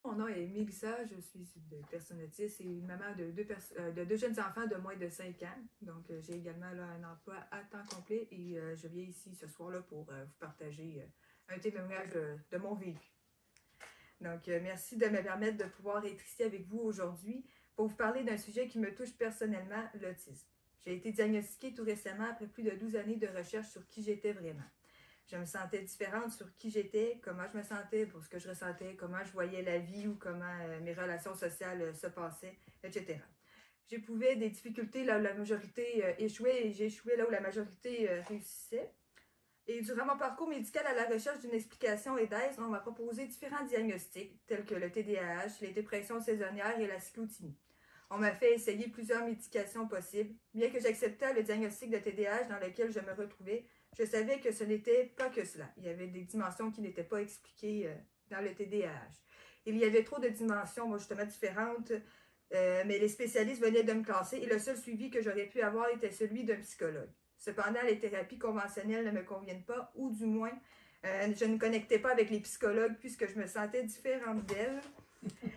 Mon nom est Mélissa, je suis de personne autiste et une maman de deux jeunes enfants de moins de 5 ans. Donc, j'ai également là, un emploi à temps complet et je viens ici ce soir-là pour vous partager un témoignage de mon vécu. Donc, merci de me permettre de pouvoir être ici avec vous aujourd'hui pour vous parler d'un sujet qui me touche personnellement, l'autisme. J'ai été diagnostiquée tout récemment après plus de 12 années de recherche sur qui j'étais vraiment. Je me sentais différente sur qui j'étais, comment je me sentais, pour ce que je ressentais, comment je voyais la vie ou comment mes relations sociales se passaient, etc. J'éprouvais des difficultés là où la majorité échouait et j'échouais là où la majorité réussissait. Et durant mon parcours médical à la recherche d'une explication et d'aide, on m'a proposé différents diagnostics, tels que le TDAH, les dépressions saisonnières et la cyclothymie. On m'a fait essayer plusieurs médications possibles. Bien que j'acceptais le diagnostic de TDAH dans lequel je me retrouvais, je savais que ce n'était pas que cela. Il y avait des dimensions qui n'étaient pas expliquées dans le TDAH. Il y avait trop de dimensions, justement, différentes, mais les spécialistes venaient de me classer et le seul suivi que j'aurais pu avoir était celui d'un psychologue. Cependant, les thérapies conventionnelles ne me conviennent pas, ou du moins, je ne connectais pas avec les psychologues puisque je me sentais différente d'elles.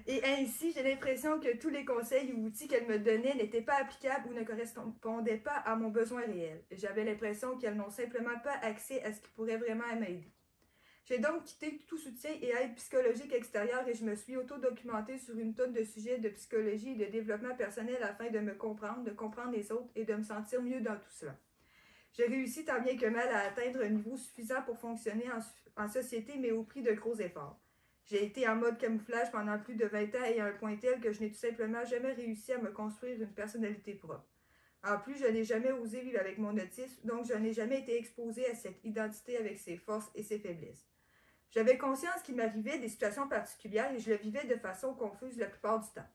Et ainsi, j'ai l'impression que tous les conseils ou outils qu'elle me donnait n'étaient pas applicables ou ne correspondaient pas à mon besoin réel. J'avais l'impression qu'elles n'ont simplement pas accès à ce qui pourrait vraiment m'aider. J'ai donc quitté tout soutien et aide psychologique extérieure et je me suis auto-documentée sur une tonne de sujets de psychologie et de développement personnel afin de me comprendre, de comprendre les autres et de me sentir mieux dans tout cela. J'ai réussi tant bien que mal à atteindre un niveau suffisant pour fonctionner en société, mais au prix de gros efforts. J'ai été en mode camouflage pendant plus de 20 ans et à un point tel que je n'ai tout simplement jamais réussi à me construire une personnalité propre. En plus, je n'ai jamais osé vivre avec mon autisme, donc je n'ai jamais été exposée à cette identité avec ses forces et ses faiblesses. J'avais conscience qu'il m'arrivait des situations particulières et je le vivais de façon confuse la plupart du temps.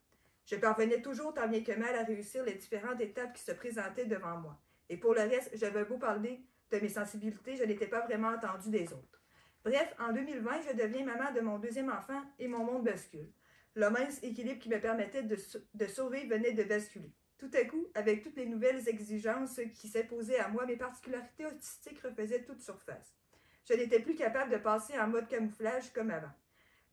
Je parvenais toujours tant bien que mal à réussir les différentes étapes qui se présentaient devant moi. Et pour le reste, j'avais beau parler de mes sensibilités, je n'étais pas vraiment entendue des autres. Bref, en 2020, je deviens maman de mon deuxième enfant et mon monde bascule. Le mince équilibre qui me permettait de survivre venait de basculer. Tout à coup, avec toutes les nouvelles exigences qui s'imposaient à moi, mes particularités autistiques refaisaient toute surface. Je n'étais plus capable de passer en mode camouflage comme avant.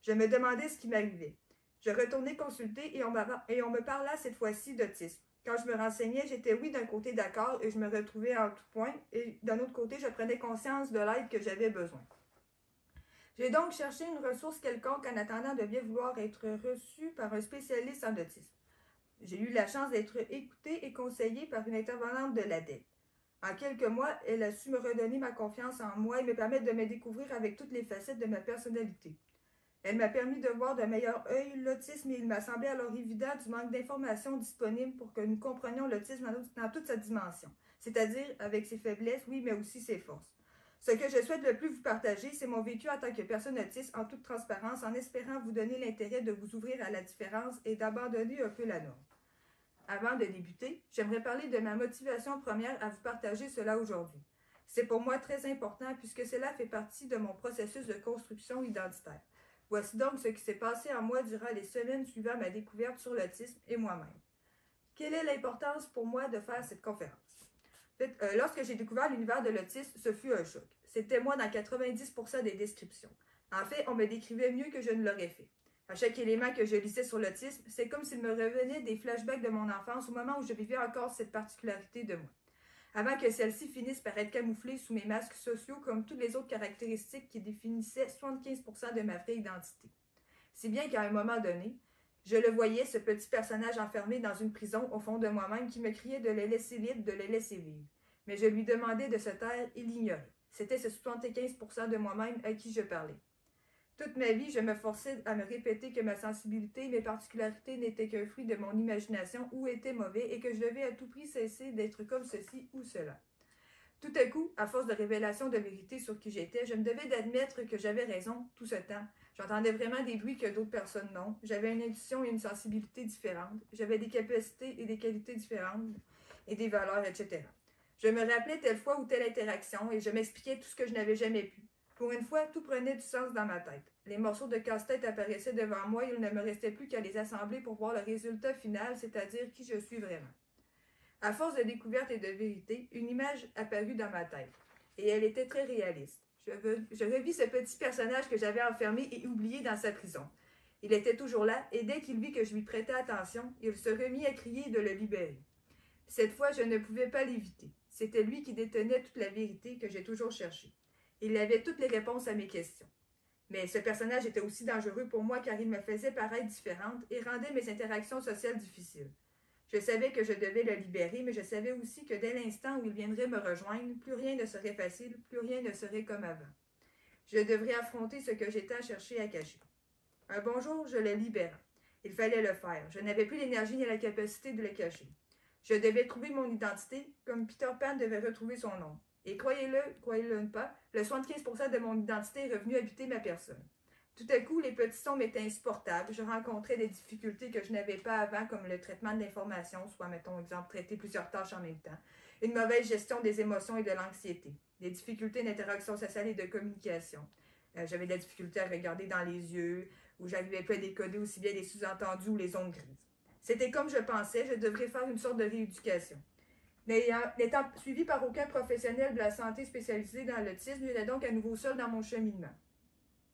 Je me demandais ce qui m'arrivait. Je retournais consulter et on me parla cette fois-ci d'autisme. Quand je me renseignais, j'étais oui d'un côté d'accord et je me retrouvais en tout point, et d'un autre côté, je prenais conscience de l'aide que j'avais besoin. J'ai donc cherché une ressource quelconque en attendant de bien vouloir être reçue par un spécialiste en autisme. J'ai eu la chance d'être écoutée et conseillée par une intervenante de l'ADEC. En quelques mois, elle a su me redonner ma confiance en moi et me permettre de me découvrir avec toutes les facettes de ma personnalité. Elle m'a permis de voir d'un meilleur œil l'autisme et il m'a semblé alors évident du manque d'informations disponibles pour que nous comprenions l'autisme dans toute sa dimension, c'est-à-dire avec ses faiblesses, oui, mais aussi ses forces. Ce que je souhaite le plus vous partager, c'est mon vécu en tant que personne autiste en toute transparence, en espérant vous donner l'intérêt de vous ouvrir à la différence et d'abandonner un peu la norme. Avant de débuter, j'aimerais parler de ma motivation première à vous partager cela aujourd'hui. C'est pour moi très important puisque cela fait partie de mon processus de construction identitaire. Voici donc ce qui s'est passé en moi durant les semaines suivant ma découverte sur l'autisme et moi-même. Quelle est l'importance pour moi de faire cette conférence? En fait, lorsque j'ai découvert l'univers de l'autisme, ce fut un choc. C'était moi dans 90% des descriptions. En fait, on me décrivait mieux que je ne l'aurais fait. À chaque élément que je lisais sur l'autisme, c'est comme s'il me revenait des flashbacks de mon enfance au moment où je vivais encore cette particularité de moi. Avant que celle-ci finisse par être camouflée sous mes masques sociaux comme toutes les autres caractéristiques qui définissaient 75% de ma vraie identité. Si bien qu'à un moment donné, je le voyais, ce petit personnage enfermé dans une prison au fond de moi-même qui me criait de le laisser libre, de le laisser vivre. Mais je lui demandais de se taire et l'ignorait. C'était ce 75% de moi-même à qui je parlais. Toute ma vie, je me forçais à me répéter que ma sensibilité et mes particularités n'étaient qu'un fruit de mon imagination ou étaient mauvais et que je devais à tout prix cesser d'être comme ceci ou cela. Tout à coup, à force de révélations de vérité sur qui j'étais, je me devais d'admettre que j'avais raison tout ce temps. J'entendais vraiment des bruits que d'autres personnes n'ont. J'avais une intuition et une sensibilité différentes. J'avais des capacités et des qualités différentes et des valeurs, etc. Je me rappelais telle fois ou telle interaction et je m'expliquais tout ce que je n'avais jamais pu. Pour une fois, tout prenait du sens dans ma tête. Les morceaux de casse-tête apparaissaient devant moi et il ne me restait plus qu'à les assembler pour voir le résultat final, c'est-à-dire qui je suis vraiment. À force de découverte et de vérité, une image apparut dans ma tête. Et elle était très réaliste. Je revis ce petit personnage que j'avais enfermé et oublié dans sa prison. Il était toujours là, et dès qu'il vit que je lui prêtais attention, il se remit à crier de le libérer. Cette fois, je ne pouvais pas l'éviter. C'était lui qui détenait toute la vérité que j'ai toujours cherchée. Il avait toutes les réponses à mes questions. Mais ce personnage était aussi dangereux pour moi car il me faisait paraître différente et rendait mes interactions sociales difficiles. Je savais que je devais le libérer, mais je savais aussi que dès l'instant où il viendrait me rejoindre, plus rien ne serait facile, plus rien ne serait comme avant. Je devrais affronter ce que j'étais à chercher à cacher. Un bon jour, je le libérai. Il fallait le faire. Je n'avais plus l'énergie ni la capacité de le cacher. Je devais trouver mon identité, comme Peter Pan devait retrouver son nom. Et croyez-le pas, le 75% de mon identité est revenu habiter ma personne. Tout à coup, les petits sons m'étaient insupportables. Je rencontrais des difficultés que je n'avais pas avant, comme le traitement de l'information, soit, mettons, exemple, traiter plusieurs tâches en même temps, une mauvaise gestion des émotions et de l'anxiété, des difficultés d'interaction sociale et de communication. J'avais de la difficulté à regarder dans les yeux, où j'arrivais pas à décoder aussi bien les sous-entendus ou les zones grises. C'était comme je pensais, je devrais faire une sorte de rééducation. N'étant suivi par aucun professionnel de la santé spécialisé dans l'autisme, j'étais donc à nouveau seule dans mon cheminement.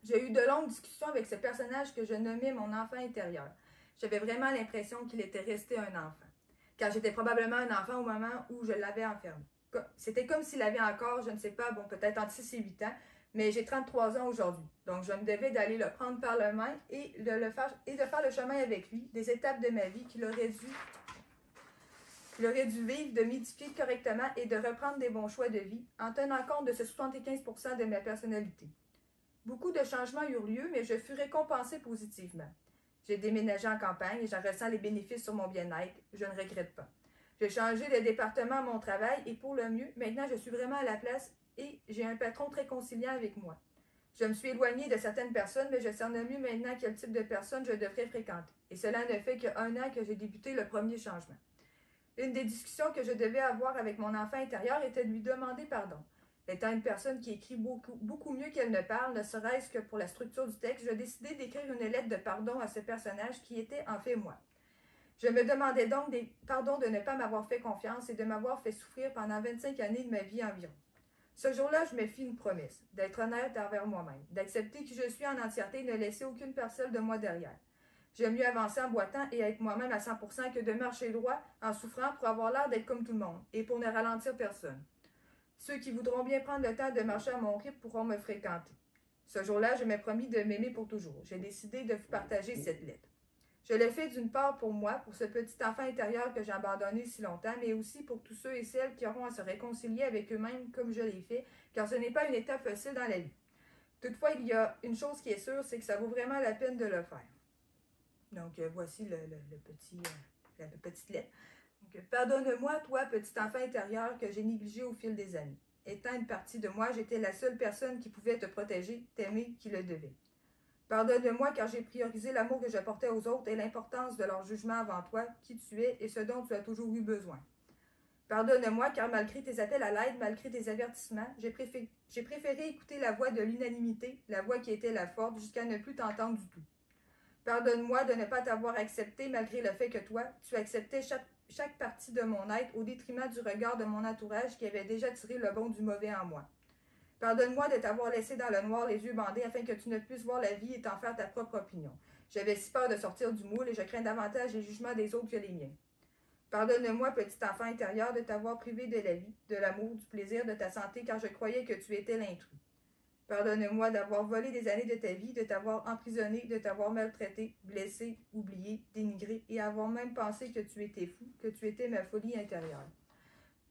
J'ai eu de longues discussions avec ce personnage que je nommais mon enfant intérieur. J'avais vraiment l'impression qu'il était resté un enfant, car j'étais probablement un enfant au moment où je l'avais enfermé. C'était comme s'il avait encore, je ne sais pas, bon, peut-être entre 6 et 8 ans, mais j'ai 33 ans aujourd'hui. Donc, je me devais d'aller le prendre par la main et de faire le chemin avec lui, des étapes de ma vie qu'il aurait dû vivre, de m'éduquer correctement et de reprendre des bons choix de vie, en tenant compte de ce 75% de ma personnalité. Beaucoup de changements eurent lieu, mais je fus récompensée positivement. J'ai déménagé en campagne et j'en ressens les bénéfices sur mon bien-être. Je ne regrette pas. J'ai changé de département à mon travail et pour le mieux, maintenant je suis vraiment à la place et j'ai un patron très conciliant avec moi. Je me suis éloignée de certaines personnes, mais je cerne mieux maintenant quel type de personnes je devrais fréquenter. Et cela ne fait qu'un an que j'ai débuté le premier changement. Une des discussions que je devais avoir avec mon enfant intérieur était de lui demander pardon. Étant une personne qui écrit beaucoup mieux qu'elle ne parle, ne serait-ce que pour la structure du texte, je décidai d'écrire une lettre de pardon à ce personnage qui était en fait moi. Je me demandais donc pardon de ne pas m'avoir fait confiance et de m'avoir fait souffrir pendant 25 années de ma vie environ. Ce jour-là, je me fis une promesse, d'être honnête envers moi-même, d'accepter qui je suis en entièreté et ne laisser aucune parcelle de moi derrière. J'aime mieux avancer en boitant et être moi-même à 100% que de marcher droit en souffrant pour avoir l'air d'être comme tout le monde et pour ne ralentir personne. Ceux qui voudront bien prendre le temps de marcher à mon rythme pourront me fréquenter. Ce jour-là, je m'ai promis de m'aimer pour toujours. J'ai décidé de vous partager cette lettre. Je l'ai fait d'une part pour moi, pour ce petit enfant intérieur que j'ai abandonné si longtemps, mais aussi pour tous ceux et celles qui auront à se réconcilier avec eux-mêmes comme je l'ai fait, car ce n'est pas une étape facile dans la vie. Toutefois, il y a une chose qui est sûre, c'est que ça vaut vraiment la peine de le faire. Donc, voici la petite lettre. Pardonne-moi, toi, petit enfant intérieur que j'ai négligé au fil des années. Étant une partie de moi, j'étais la seule personne qui pouvait te protéger, t'aimer, qui le devait. Pardonne-moi car j'ai priorisé l'amour que je portais aux autres et l'importance de leur jugement avant toi, qui tu es et ce dont tu as toujours eu besoin. Pardonne-moi car malgré tes appels à l'aide, malgré tes avertissements, j'ai préféré écouter la voix de l'unanimité, la voix qui était la forte, jusqu'à ne plus t'entendre du tout. Pardonne-moi de ne pas t'avoir accepté malgré le fait que toi, tu acceptais chaque partie de mon être au détriment du regard de mon entourage qui avait déjà tiré le bon du mauvais en moi. Pardonne-moi de t'avoir laissé dans le noir les yeux bandés afin que tu ne puisses voir la vie et t'en faire ta propre opinion. J'avais si peur de sortir du moule et je crains davantage les jugements des autres que les miens. Pardonne-moi, petit enfant intérieur, de t'avoir privé de la vie, de l'amour, du plaisir, de ta santé, car je croyais que tu étais l'intrus. Pardonne-moi d'avoir volé des années de ta vie, de t'avoir emprisonné, de t'avoir maltraité, blessé, oublié, dénigré, et avoir même pensé que tu étais fou, que tu étais ma folie intérieure.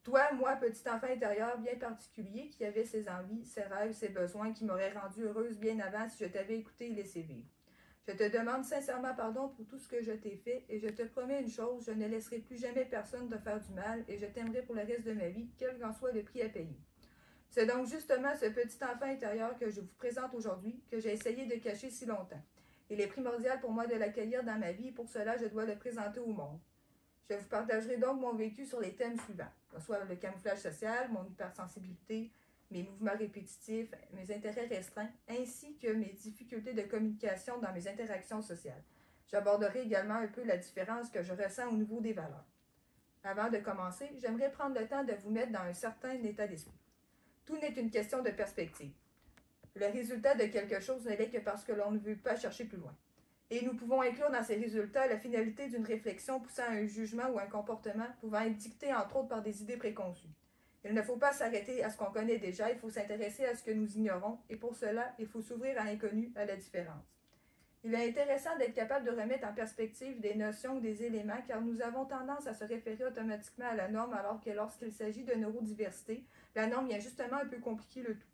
Toi, moi, petit enfant intérieur bien particulier, qui avait ses envies, ses rêves, ses besoins, qui m'auraient rendue heureuse bien avant si je t'avais écouté et laissé vivre. Je te demande sincèrement pardon pour tout ce que je t'ai fait, et je te promets une chose, je ne laisserai plus jamais personne te faire du mal, et je t'aimerai pour le reste de ma vie, quel qu'en soit le prix à payer. C'est donc justement ce petit enfant intérieur que je vous présente aujourd'hui, que j'ai essayé de cacher si longtemps. Il est primordial pour moi de l'accueillir dans ma vie, et pour cela, je dois le présenter au monde. Je vous partagerai donc mon vécu sur les thèmes suivants, soit le camouflage social, mon hypersensibilité, mes mouvements répétitifs, mes intérêts restreints, ainsi que mes difficultés de communication dans mes interactions sociales. J'aborderai également un peu la différence que je ressens au niveau des valeurs. Avant de commencer, j'aimerais prendre le temps de vous mettre dans un certain état d'esprit. Tout n'est qu'une question de perspective. Le résultat de quelque chose ne l'est que parce que l'on ne veut pas chercher plus loin. Et nous pouvons inclure dans ces résultats la finalité d'une réflexion poussant à un jugement ou un comportement pouvant être dicté entre autres par des idées préconçues. Il ne faut pas s'arrêter à ce qu'on connaît déjà, il faut s'intéresser à ce que nous ignorons, et pour cela, il faut s'ouvrir à l'inconnu, à la différence. Il est intéressant d'être capable de remettre en perspective des notions ou des éléments, car nous avons tendance à se référer automatiquement à la norme, alors que lorsqu'il s'agit de neurodiversité, la norme vient justement un peu compliquer le tout.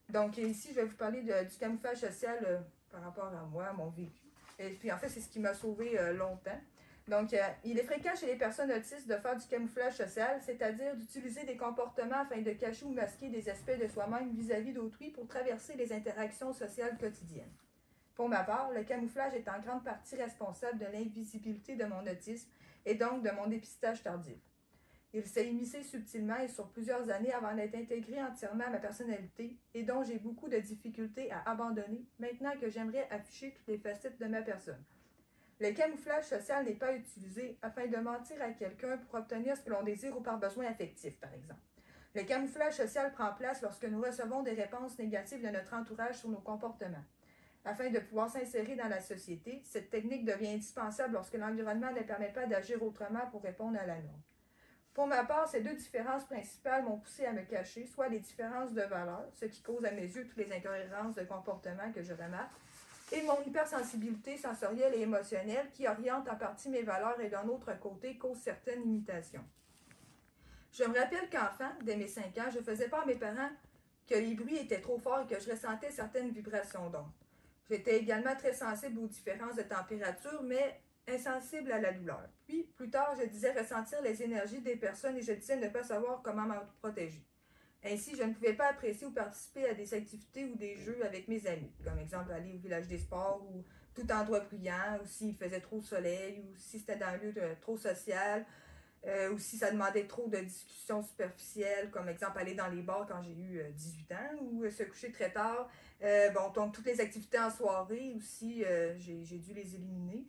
Donc ici, je vais vous parler du camouflage social par rapport à moi, à mon vécu. Et puis en fait, c'est ce qui m'a sauvé longtemps. Donc, il est fréquent chez les personnes autistes de faire du camouflage social, c'est-à-dire d'utiliser des comportements afin de cacher ou masquer des aspects de soi-même vis-à-vis d'autrui pour traverser les interactions sociales quotidiennes. Pour ma part, le camouflage est en grande partie responsable de l'invisibilité de mon autisme et donc de mon dépistage tardif. Il s'est immiscé subtilement et sur plusieurs années avant d'être intégré entièrement à ma personnalité et dont j'ai beaucoup de difficultés à abandonner maintenant que j'aimerais afficher toutes les facettes de ma personne. Le camouflage social n'est pas utilisé afin de mentir à quelqu'un pour obtenir ce que l'on désire ou par besoin affectif, par exemple. Le camouflage social prend place lorsque nous recevons des réponses négatives de notre entourage sur nos comportements. Afin de pouvoir s'insérer dans la société, cette technique devient indispensable lorsque l'environnement ne permet pas d'agir autrement pour répondre à la norme. Pour ma part, ces deux différences principales m'ont poussé à me cacher, soit les différences de valeurs, ce qui cause à mes yeux toutes les incohérences de comportement que je remarque, et mon hypersensibilité sensorielle et émotionnelle qui oriente en partie mes valeurs et d'un autre côté cause certaines limitations. Je me rappelle qu'enfant, dès mes 5 ans, je faisais part à mes parents que les bruits étaient trop forts et que je ressentais certaines vibrations d'ondes. J'étais également très sensible aux différences de température, mais insensible à la douleur. Puis, plus tard, je disais ressentir les énergies des personnes et je disais ne pas savoir comment m'en protéger. Ainsi, je ne pouvais pas apprécier ou participer à des activités ou des jeux avec mes amis, comme exemple aller au village des sports ou tout endroit bruyant, ou s'il faisait trop de soleil, ou si c'était dans un lieu trop social, ou si ça demandait trop de discussions superficielles, comme exemple aller dans les bars quand j'ai eu 18 ans, ou se coucher très tard. Donc toutes les activités en soirée aussi, j'ai dû les éliminer.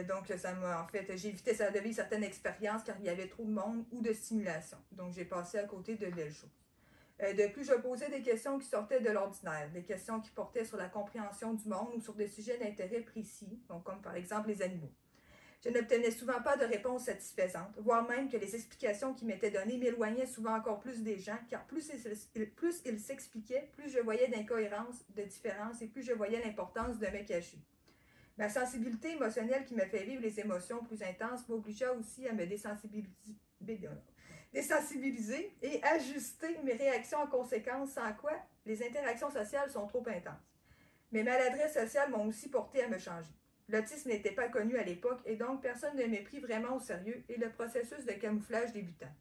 Donc ça m'a, en fait, j'ai évité de vivre certaines expériences car il y avait trop de monde ou de stimulation. Donc j'ai passé à côté de belles choses. De plus, je posais des questions qui sortaient de l'ordinaire, des questions qui portaient sur la compréhension du monde ou sur des sujets d'intérêt précis, donc comme par exemple les animaux. Je n'obtenais souvent pas de réponse satisfaisante, voire même que les explications qui m'étaient données m'éloignaient souvent encore plus des gens, car plus ils s'expliquaient, plus je voyais d'incohérences, de différences et plus je voyais l'importance de me cacher. Ma sensibilité émotionnelle qui me fait vivre les émotions plus intenses m'obligea aussi à me désensibiliser et ajuster mes réactions en conséquence, sans quoi les interactions sociales sont trop intenses. Mes maladresses sociales m'ont aussi porté à me changer. L'autisme n'était pas connu à l'époque et donc personne ne m'ait pris vraiment au sérieux et le processus de camouflage débutant.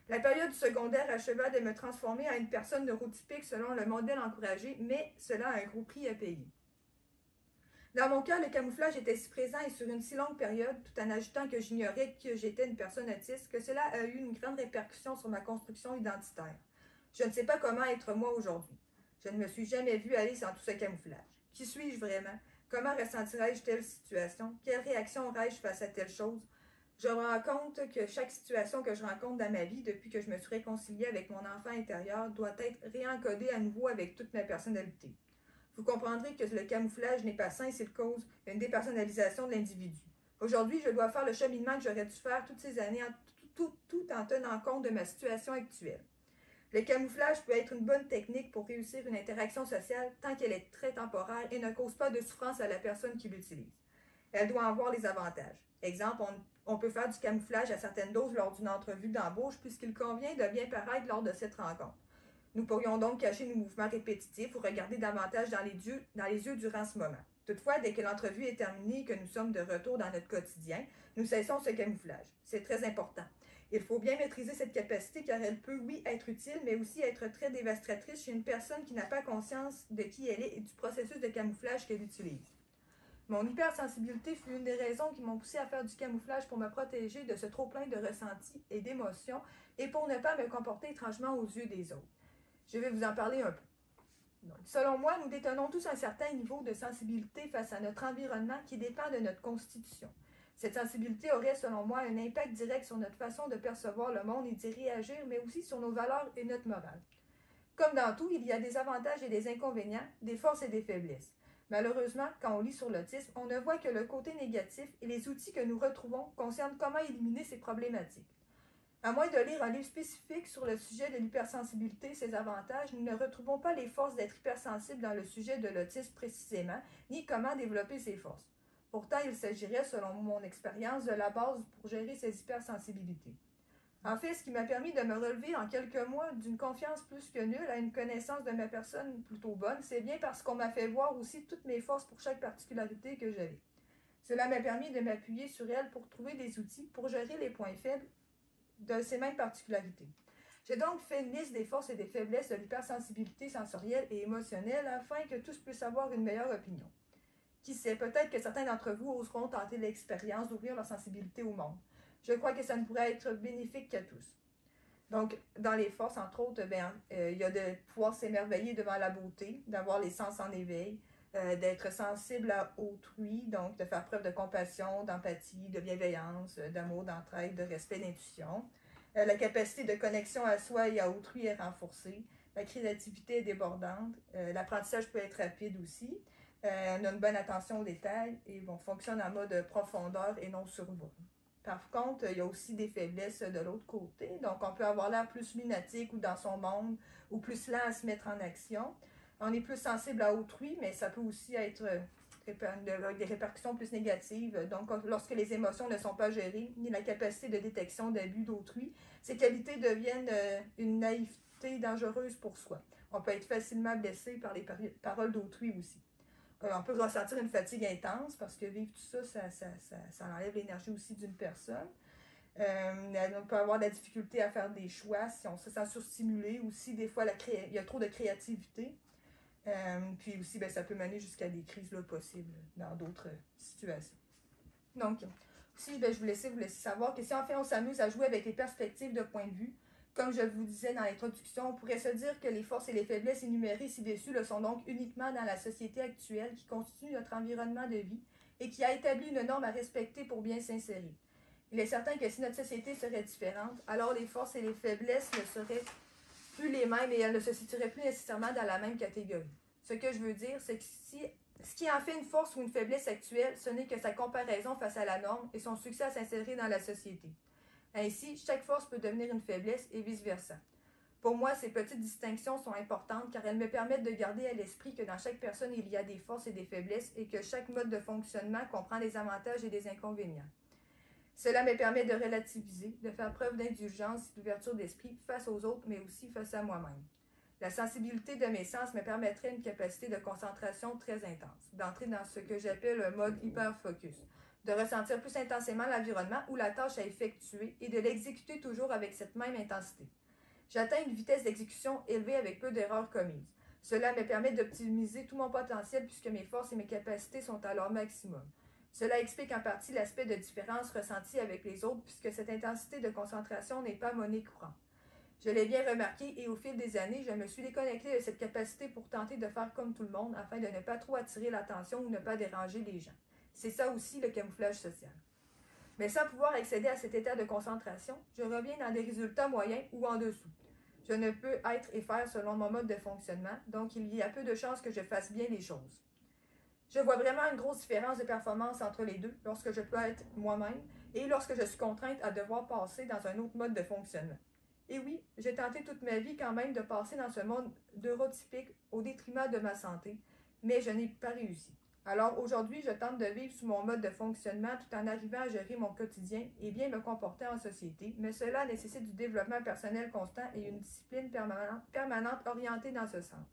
La période du secondaire acheva de me transformer en une personne neurotypique selon le modèle encouragé, mais cela a un gros prix à payer. Dans mon cas, le camouflage était si présent et sur une si longue période, tout en ajoutant que j'ignorais que j'étais une personne autiste, que cela a eu une grande répercussion sur ma construction identitaire. Je ne sais pas comment être moi aujourd'hui. Je ne me suis jamais vue aller sans tout ce camouflage. Qui suis-je vraiment? Comment ressentirais-je telle situation? Quelle réaction aurais-je face à telle chose? Je me rends compte que chaque situation que je rencontre dans ma vie, depuis que je me suis réconciliée avec mon enfant intérieur, doit être réencodée à nouveau avec toute ma personnalité. Vous comprendrez que le camouflage n'est pas sain s'il cause une dépersonnalisation de l'individu. Aujourd'hui, je dois faire le cheminement que j'aurais dû faire toutes ces années tout en tenant compte de ma situation actuelle. Le camouflage peut être une bonne technique pour réussir une interaction sociale tant qu'elle est très temporaire et ne cause pas de souffrance à la personne qui l'utilise. Elle doit en voir les avantages. Exemple, on peut faire du camouflage à certaines doses lors d'une entrevue d'embauche puisqu'il convient de bien paraître lors de cette rencontre. Nous pourrions donc cacher nos mouvements répétitifs ou regarder davantage dans les yeux durant ce moment. Toutefois, dès que l'entrevue est terminée et que nous sommes de retour dans notre quotidien, nous cessons ce camouflage. C'est très important. Il faut bien maîtriser cette capacité car elle peut, oui, être utile, mais aussi être très dévastatrice chez une personne qui n'a pas conscience de qui elle est et du processus de camouflage qu'elle utilise. Mon hypersensibilité fut une des raisons qui m'ont poussé à faire du camouflage pour me protéger de ce trop-plein de ressentis et d'émotions et pour ne pas me comporter étrangement aux yeux des autres. Je vais vous en parler un peu. Donc, selon moi, nous détenons tous un certain niveau de sensibilité face à notre environnement qui dépend de notre constitution. Cette sensibilité aurait, selon moi, un impact direct sur notre façon de percevoir le monde et d'y réagir, mais aussi sur nos valeurs et notre morale. Comme dans tout, il y a des avantages et des inconvénients, des forces et des faiblesses. Malheureusement, quand on lit sur l'autisme, on ne voit que le côté négatif et les outils que nous retrouvons concernent comment éliminer ces problématiques. À moins de lire un livre spécifique sur le sujet de l'hypersensibilité et ses avantages, nous ne retrouvons pas les forces d'être hypersensible dans le sujet de l'autisme précisément, ni comment développer ces forces. Pourtant, il s'agirait, selon mon expérience, de la base pour gérer ces hypersensibilités. En fait, ce qui m'a permis de me relever en quelques mois d'une confiance plus que nulle à une connaissance de ma personne plutôt bonne, c'est bien parce qu'on m'a fait voir aussi toutes mes forces pour chaque particularité que j'avais. Cela m'a permis de m'appuyer sur elle pour trouver des outils pour gérer les points faibles de ces mêmes particularités. J'ai donc fait une liste des forces et des faiblesses de l'hypersensibilité sensorielle et émotionnelle afin que tous puissent avoir une meilleure opinion. Qui sait, peut-être que certains d'entre vous oseront tenter l'expérience d'ouvrir leur sensibilité au monde. Je crois que ça ne pourrait être bénéfique qu'à tous. Donc, dans les forces, entre autres, il y a de pouvoir s'émerveiller devant la beauté, d'avoir les sens en éveil, d'être sensible à autrui, donc de faire preuve de compassion, d'empathie, de bienveillance, d'amour, d'entraide, de respect, d'intuition. La capacité de connexion à soi et à autrui est renforcée. La créativité est débordante. L'apprentissage peut être rapide aussi. On a une bonne attention aux détails et on fonctionne en mode profondeur et non survol. Par contre, il y a aussi des faiblesses de l'autre côté. Donc, on peut avoir l'air plus lunatique ou dans son monde, ou plus lent à se mettre en action. On est plus sensible à autrui, mais ça peut aussi être avec des répercussions plus négatives. Donc, lorsque les émotions ne sont pas gérées, ni la capacité de détection d'abus d'autrui, ces qualités deviennent une naïveté dangereuse pour soi. On peut être facilement blessé par les paroles d'autrui aussi. On peut ressentir une fatigue intense parce que vivre tout ça, ça enlève l'énergie aussi d'une personne. On peut avoir de la difficulté à faire des choix si on se sent surstimulé. Aussi, des fois, il y a trop de créativité. Puis aussi, ça peut mener jusqu'à des crises là, possibles dans d'autres situations. Donc, aussi, je vous laisse savoir que si en fait on s'amuse à jouer avec les perspectives de point de vue, comme je vous disais dans l'introduction, on pourrait se dire que les forces et les faiblesses énumérées ci-dessus le sont donc uniquement dans la société actuelle qui constitue notre environnement de vie et qui a établi une norme à respecter pour bien s'insérer. Il est certain que si notre société serait différente, alors les forces et les faiblesses ne seraient plus les mêmes et elles ne se situeraient plus nécessairement dans la même catégorie. Ce que je veux dire, c'est que ce qui en fait une force ou une faiblesse actuelle, ce n'est que sa comparaison face à la norme et son succès à s'insérer dans la société. Ainsi, chaque force peut devenir une faiblesse et vice-versa. Pour moi, ces petites distinctions sont importantes car elles me permettent de garder à l'esprit que dans chaque personne, il y a des forces et des faiblesses et que chaque mode de fonctionnement comprend des avantages et des inconvénients. Cela me permet de relativiser, de faire preuve d'indulgence et d'ouverture d'esprit face aux autres, mais aussi face à moi-même. La sensibilité de mes sens me permettrait une capacité de concentration très intense, d'entrer dans ce que j'appelle un mode hyper-focus, de ressentir plus intensément l'environnement ou la tâche à effectuer et de l'exécuter toujours avec cette même intensité. J'atteins une vitesse d'exécution élevée avec peu d'erreurs commises. Cela me permet d'optimiser tout mon potentiel puisque mes forces et mes capacités sont à leur maximum. Cela explique en partie l'aspect de différence ressenti avec les autres puisque cette intensité de concentration n'est pas monnaie courante. Je l'ai bien remarqué et au fil des années, je me suis déconnectée de cette capacité pour tenter de faire comme tout le monde afin de ne pas trop attirer l'attention ou ne pas déranger les gens. C'est ça aussi le camouflage social. Mais sans pouvoir accéder à cet état de concentration, je reviens dans des résultats moyens ou en dessous. Je ne peux être et faire selon mon mode de fonctionnement, donc il y a peu de chances que je fasse bien les choses. Je vois vraiment une grosse différence de performance entre les deux lorsque je peux être moi-même et lorsque je suis contrainte à devoir passer dans un autre mode de fonctionnement. Et oui, j'ai tenté toute ma vie quand même de passer dans ce monde neurotypique au détriment de ma santé, mais je n'ai pas réussi. Alors aujourd'hui, je tente de vivre sous mon mode de fonctionnement tout en arrivant à gérer mon quotidien et bien me comporter en société, mais cela nécessite du développement personnel constant et une discipline permanente orientée dans ce sens.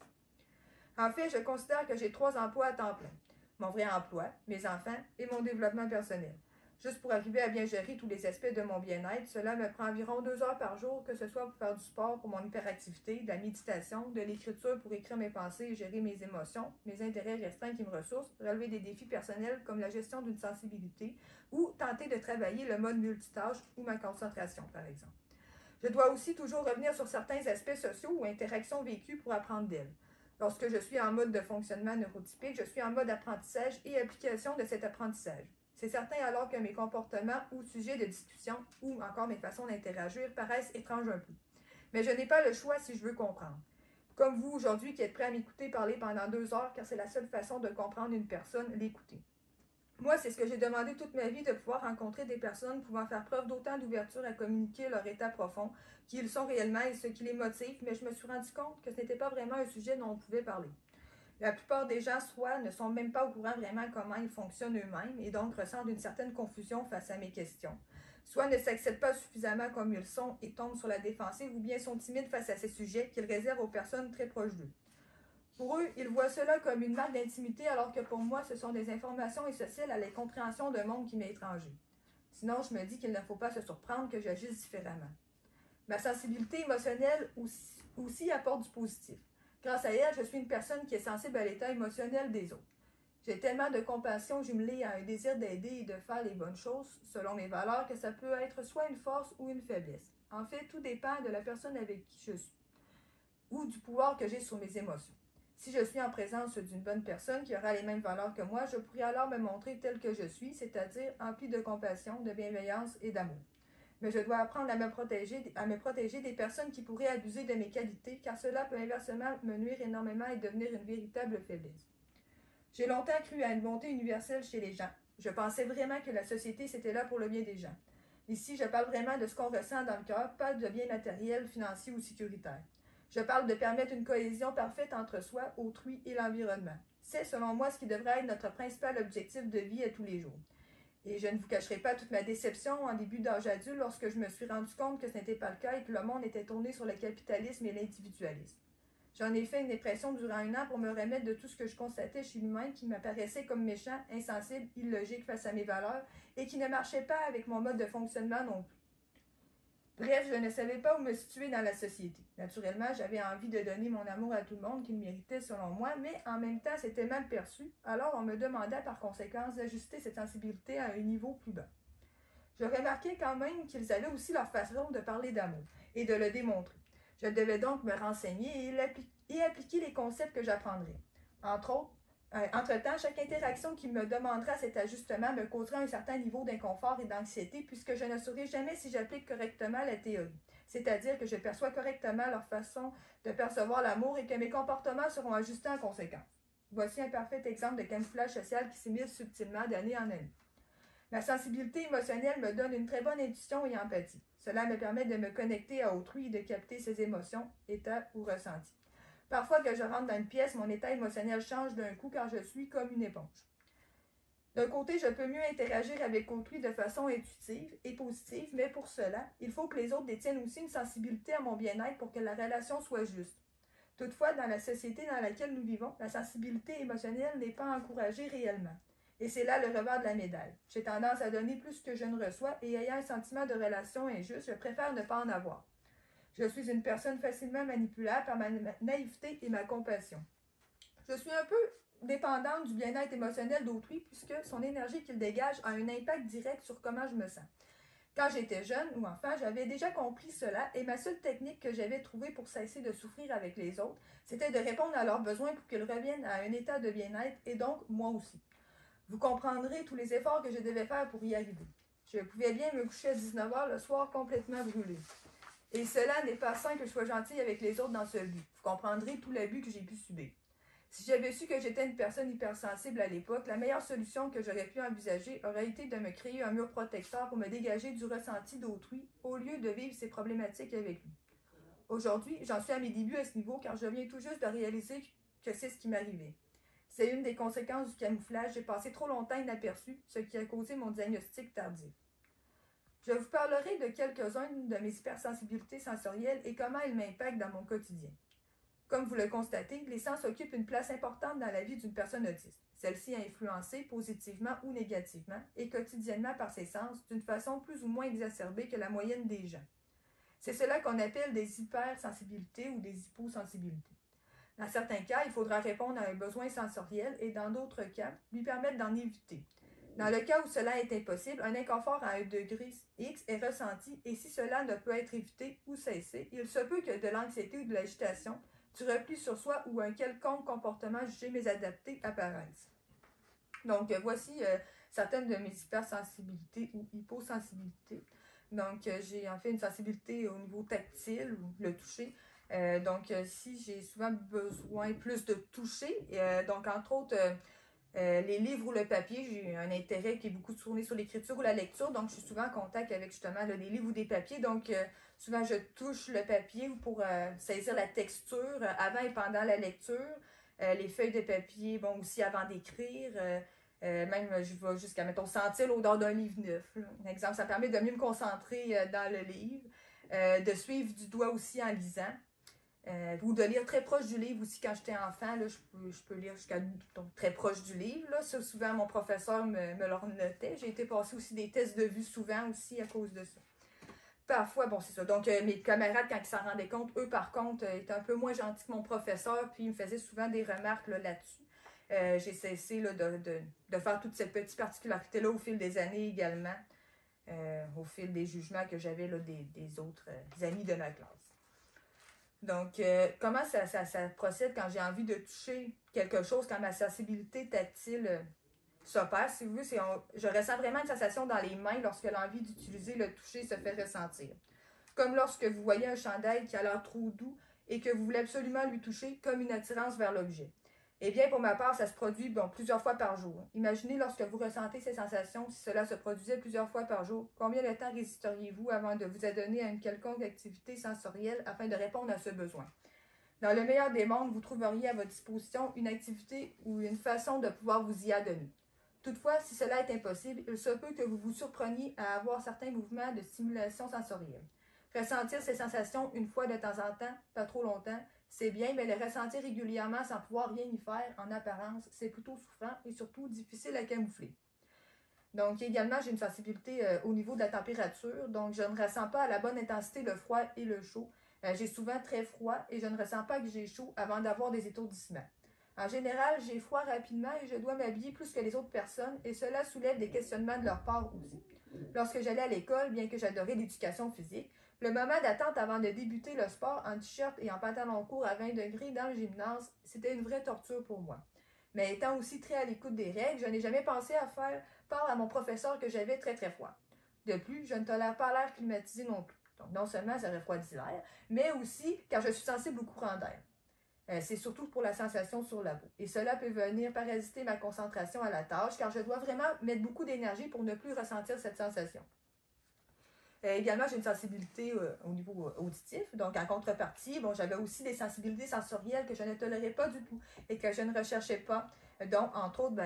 En fait, je considère que j'ai 3 emplois à temps plein. Mon vrai emploi, mes enfants et mon développement personnel. Juste pour arriver à bien gérer tous les aspects de mon bien-être, cela me prend environ 2 heures par jour, que ce soit pour faire du sport, pour mon hyperactivité, de la méditation, de l'écriture pour écrire mes pensées et gérer mes émotions, mes intérêts restreints qui me ressourcent, relever des défis personnels comme la gestion d'une sensibilité ou tenter de travailler le mode multitâche ou ma concentration, par exemple. Je dois aussi toujours revenir sur certains aspects sociaux ou interactions vécues pour apprendre d'elles. Lorsque je suis en mode de fonctionnement neurotypique, je suis en mode apprentissage et application de cet apprentissage. C'est certain alors que mes comportements ou sujets de discussion ou encore mes façons d'interagir paraissent étranges un peu. Mais je n'ai pas le choix si je veux comprendre. comme vous aujourd'hui qui êtes prêt à m'écouter parler pendant 2 heures, car c'est la seule façon de comprendre une personne, l'écouter. Moi, c'est ce que j'ai demandé toute ma vie, de pouvoir rencontrer des personnes pouvant faire preuve d'autant d'ouverture à communiquer leur état profond, qui ils sont réellement et ce qui les motive, mais je me suis rendu compte que ce n'était pas vraiment un sujet dont on pouvait parler. La plupart des gens, soit ne sont même pas au courant vraiment comment ils fonctionnent eux-mêmes et donc ressentent une certaine confusion face à mes questions, soit ne s'acceptent pas suffisamment comme ils sont et tombent sur la défensive ou bien sont timides face à ces sujets qu'ils réservent aux personnes très proches d'eux. Pour eux, ils voient cela comme une marque d'intimité alors que pour moi, ce sont des informations essentielles à la compréhension d'un monde qui m'est étranger. Sinon, je me dis qu'il ne faut pas se surprendre que j'agisse différemment. Ma sensibilité émotionnelle aussi apporte du positif. Grâce à elle, je suis une personne qui est sensible à l'état émotionnel des autres. J'ai tellement de compassion jumelée à un désir d'aider et de faire les bonnes choses, selon mes valeurs, que ça peut être soit une force ou une faiblesse. En fait, tout dépend de la personne avec qui je suis ou du pouvoir que j'ai sur mes émotions. Si je suis en présence d'une bonne personne qui aura les mêmes valeurs que moi, je pourrai alors me montrer tel que je suis, c'est-à-dire empli de compassion, de bienveillance et d'amour. Mais je dois apprendre à me protéger des personnes qui pourraient abuser de mes qualités, car cela peut inversement me nuire énormément et devenir une véritable faiblesse. J'ai longtemps cru à une bonté universelle chez les gens. Je pensais vraiment que la société, c'était là pour le bien des gens. Ici, je parle vraiment de ce qu'on ressent dans le cœur, pas de bien matériel, financier ou sécuritaire. Je parle de permettre une cohésion parfaite entre soi, autrui et l'environnement. C'est, selon moi, ce qui devrait être notre principal objectif de vie à tous les jours. Et je ne vous cacherai pas toute ma déception en début d'âge adulte lorsque je me suis rendu compte que ce n'était pas le cas et que le monde était tourné sur le capitalisme et l'individualisme. J'en ai fait une dépression durant 1 an pour me remettre de tout ce que je constatais chez l'humain qui m'apparaissait comme méchant, insensible, illogique face à mes valeurs et qui ne marchait pas avec mon mode de fonctionnement non plus. Bref, je ne savais pas où me situer dans la société. Naturellement, j'avais envie de donner mon amour à tout le monde qui le méritait selon moi, mais en même temps, c'était mal perçu, alors on me demandait par conséquent d'ajuster cette sensibilité à un niveau plus bas. Je remarquais quand même qu'ils avaient aussi leur façon de parler d'amour et de le démontrer. Je devais donc me renseigner et appliquer les concepts que j'apprendrais. Entre-temps, chaque interaction qui me demandera cet ajustement me causera un certain niveau d'inconfort et d'anxiété puisque je ne saurai jamais si j'applique correctement la théorie, c'est-à-dire que je perçois correctement leur façon de percevoir l'amour et que mes comportements seront ajustés en conséquence. Voici un parfait exemple de camouflage social qui s'immisce subtilement d'année en année. Ma sensibilité émotionnelle me donne une très bonne intuition et empathie. Cela me permet de me connecter à autrui et de capter ses émotions, états ou ressentis. Parfois que je rentre dans une pièce, mon état émotionnel change d'un coup car je suis comme une éponge. D'un côté, je peux mieux interagir avec autrui de façon intuitive et positive, mais pour cela, il faut que les autres détiennent aussi une sensibilité à mon bien-être pour que la relation soit juste. Toutefois, dans la société dans laquelle nous vivons, la sensibilité émotionnelle n'est pas encouragée réellement. Et c'est là le revers de la médaille. J'ai tendance à donner plus que je ne reçois et ayant un sentiment de relation injuste, je préfère ne pas en avoir. Je suis une personne facilement manipulable par ma naïveté et ma compassion. Je suis un peu dépendante du bien-être émotionnel d'autrui puisque son énergie qu'il dégage a un impact direct sur comment je me sens. Quand j'étais jeune ou enfant, j'avais déjà compris cela et ma seule technique que j'avais trouvée pour cesser de souffrir avec les autres, c'était de répondre à leurs besoins pour qu'ils reviennent à un état de bien-être et donc moi aussi. Vous comprendrez tous les efforts que je devais faire pour y arriver. Je pouvais bien me coucher à 19h le soir complètement brûlée. Et cela n'est pas sain que je sois gentille avec les autres dans ce but. Vous comprendrez tout l'abus que j'ai pu subir. Si j'avais su que j'étais une personne hypersensible à l'époque, la meilleure solution que j'aurais pu envisager aurait été de me créer un mur protecteur pour me dégager du ressenti d'autrui au lieu de vivre ces problématiques avec lui. Aujourd'hui, j'en suis à mes débuts à ce niveau car je viens tout juste de réaliser que c'est ce qui m'arrivait. C'est une des conséquences du camouflage. J'ai passé trop longtemps inaperçu, ce qui a causé mon diagnostic tardif. Je vous parlerai de quelques-unes de mes hypersensibilités sensorielles et comment elles m'impactent dans mon quotidien. Comme vous le constatez, les sens occupent une place importante dans la vie d'une personne autiste. Celle-ci est influencée positivement ou négativement et quotidiennement par ses sens d'une façon plus ou moins exacerbée que la moyenne des gens. C'est cela qu'on appelle des hypersensibilités ou des hyposensibilités. Dans certains cas, il faudra répondre à un besoin sensoriel et dans d'autres cas, lui permettre d'en éviter. Dans le cas où cela est impossible, un inconfort à un degré X est ressenti et si cela ne peut être évité ou cessé, il se peut que de l'anxiété ou de l'agitation, du repli sur soi ou un quelconque comportement jugé mésadapté apparaissent. Donc, voici certaines de mes hypersensibilités ou hyposensibilités. Donc, j'ai en fait une sensibilité au niveau tactile ou le toucher, Si j'ai souvent besoin plus de toucher, donc entre autres, les livres ou le papier, j'ai un intérêt qui est beaucoup tourné sur l'écriture ou la lecture, donc je suis souvent en contact avec justement là, des livres ou des papiers, souvent je touche le papier pour saisir la texture avant et pendant la lecture, les feuilles de papier, bon aussi avant d'écrire, même je vais jusqu'à, mettons, sentir l'odeur d'un livre neuf. Là. Un exemple, ça permet de mieux me concentrer dans le livre, de suivre du doigt aussi en lisant. Ou de lire très proche du livre aussi quand j'étais enfant, là, je peux lire jusqu'à très proche du livre. Là. Ça, souvent, mon professeur me le notait. J'ai été passer aussi des tests de vue souvent aussi à cause de ça. Parfois, bon, c'est ça. Donc, mes camarades, quand ils s'en rendaient compte, eux, par contre, étaient un peu moins gentils que mon professeur, puis ils me faisaient souvent des remarques là-dessus. J'ai cessé là, de faire toute cette petite particularité-là au fil des années également, au fil des jugements que j'avais des autres amis de ma classe. Donc, comment ça procède quand j'ai envie de toucher quelque chose, quand ma sensibilité tactile s'opère, si vous voulez, je ressens vraiment une sensation dans les mains lorsque l'envie d'utiliser le toucher se fait ressentir. Comme lorsque vous voyez un chandail qui a l'air trop doux et que vous voulez absolument lui toucher comme une attirance vers l'objet. Eh bien, pour ma part, ça se produit plusieurs fois par jour. Imaginez lorsque vous ressentez ces sensations, si cela se produisait plusieurs fois par jour, combien de temps résisteriez-vous avant de vous adonner à une quelconque activité sensorielle afin de répondre à ce besoin? Dans le meilleur des mondes, vous trouveriez à votre disposition une activité ou une façon de pouvoir vous y adonner. Toutefois, si cela est impossible, il se peut que vous vous surpreniez à avoir certains mouvements de stimulation sensorielle. Ressentir ces sensations une fois de temps en temps, pas trop longtemps, c'est bien, mais les ressentir régulièrement sans pouvoir rien y faire, en apparence, c'est plutôt souffrant et surtout difficile à camoufler. Donc, également, j'ai une sensibilité au niveau de la température, donc je ne ressens pas à la bonne intensité le froid et le chaud. J'ai souvent très froid et je ne ressens pas que j'ai chaud avant d'avoir des étourdissements. En général, j'ai froid rapidement et je dois m'habiller plus que les autres personnes et cela soulève des questionnements de leur part aussi. Lorsque j'allais à l'école, bien que j'adorais l'éducation physique, le moment d'attente avant de débuter le sport en t-shirt et en pantalon court à 20 degrés dans le gymnase, c'était une vraie torture pour moi. Mais étant aussi très à l'écoute des règles, je n'ai jamais pensé à faire part à mon professeur que j'avais très très froid. De plus, je ne tolère pas l'air climatisé non plus. Donc non seulement ça refroidit l'air, mais aussi car je suis sensible au courant d'air. C'est surtout pour la sensation sur la peau. Et cela peut venir parasiter ma concentration à la tâche car je dois vraiment mettre beaucoup d'énergie pour ne plus ressentir cette sensation. Également, j'ai une sensibilité au niveau auditif. Donc, en contrepartie, j'avais aussi des sensibilités sensorielles que je ne tolérais pas du tout et que je ne recherchais pas. Donc, entre autres,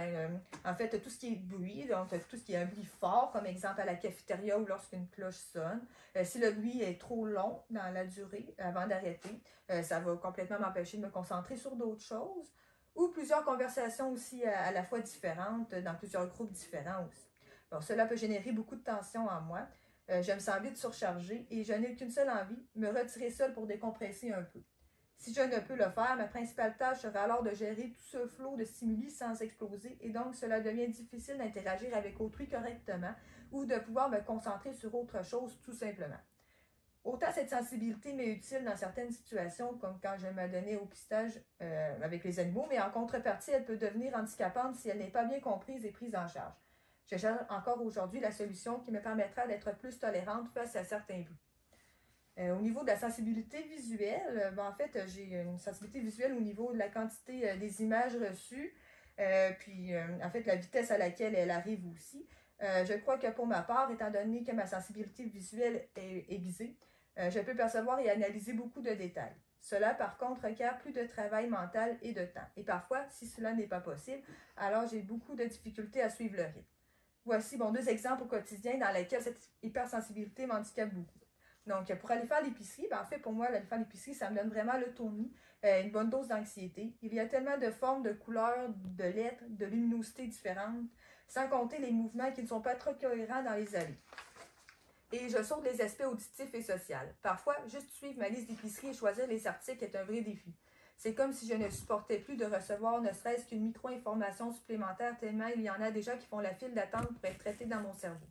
en fait, tout ce qui est bruit, donc tout ce qui est un bruit fort, comme exemple à la cafétéria ou lorsqu'une cloche sonne. Si le bruit est trop long dans la durée avant d'arrêter, ça va complètement m'empêcher de me concentrer sur d'autres choses. Ou plusieurs conversations aussi à la fois différentes, dans plusieurs groupes différents aussi. Bon, cela peut générer beaucoup de tension en moi. Je me sens vite surchargée et je n'ai qu'une seule envie, me retirer seule pour décompresser un peu. Si je ne peux le faire, ma principale tâche sera alors de gérer tout ce flot de stimuli sans exploser et donc cela devient difficile d'interagir avec autrui correctement ou de pouvoir me concentrer sur autre chose tout simplement. Autant cette sensibilité m'est utile dans certaines situations, comme quand je me donnais au pistage avec les animaux, mais en contrepartie, elle peut devenir handicapante si elle n'est pas bien comprise et prise en charge. Je cherche encore aujourd'hui la solution qui me permettra d'être plus tolérante face à certains bruits. Au niveau de la sensibilité visuelle, en fait, j'ai une sensibilité visuelle au niveau de la quantité des images reçues, en fait, la vitesse à laquelle elle arrive aussi. Je crois que pour ma part, étant donné que ma sensibilité visuelle est aiguisée, je peux percevoir et analyser beaucoup de détails. Cela, par contre, requiert plus de travail mental et de temps. Et parfois, si cela n'est pas possible, alors j'ai beaucoup de difficultés à suivre le rythme. Voici deux exemples au quotidien dans lesquels cette hypersensibilité m'handicape beaucoup. Donc, pour aller faire l'épicerie, en fait, pour moi, aller faire l'épicerie, ça me donne vraiment le tournis, une bonne dose d'anxiété. Il y a tellement de formes, de couleurs, de lettres, de luminosités différentes, sans compter les mouvements qui ne sont pas trop cohérents dans les allées. Et je saute les aspects auditifs et sociaux. Parfois, juste suivre ma liste d'épicerie et choisir les articles est un vrai défi. C'est comme si je ne supportais plus de recevoir ne serait-ce qu'une micro-information supplémentaire tellement il y en a déjà qui font la file d'attente pour être traités dans mon cerveau.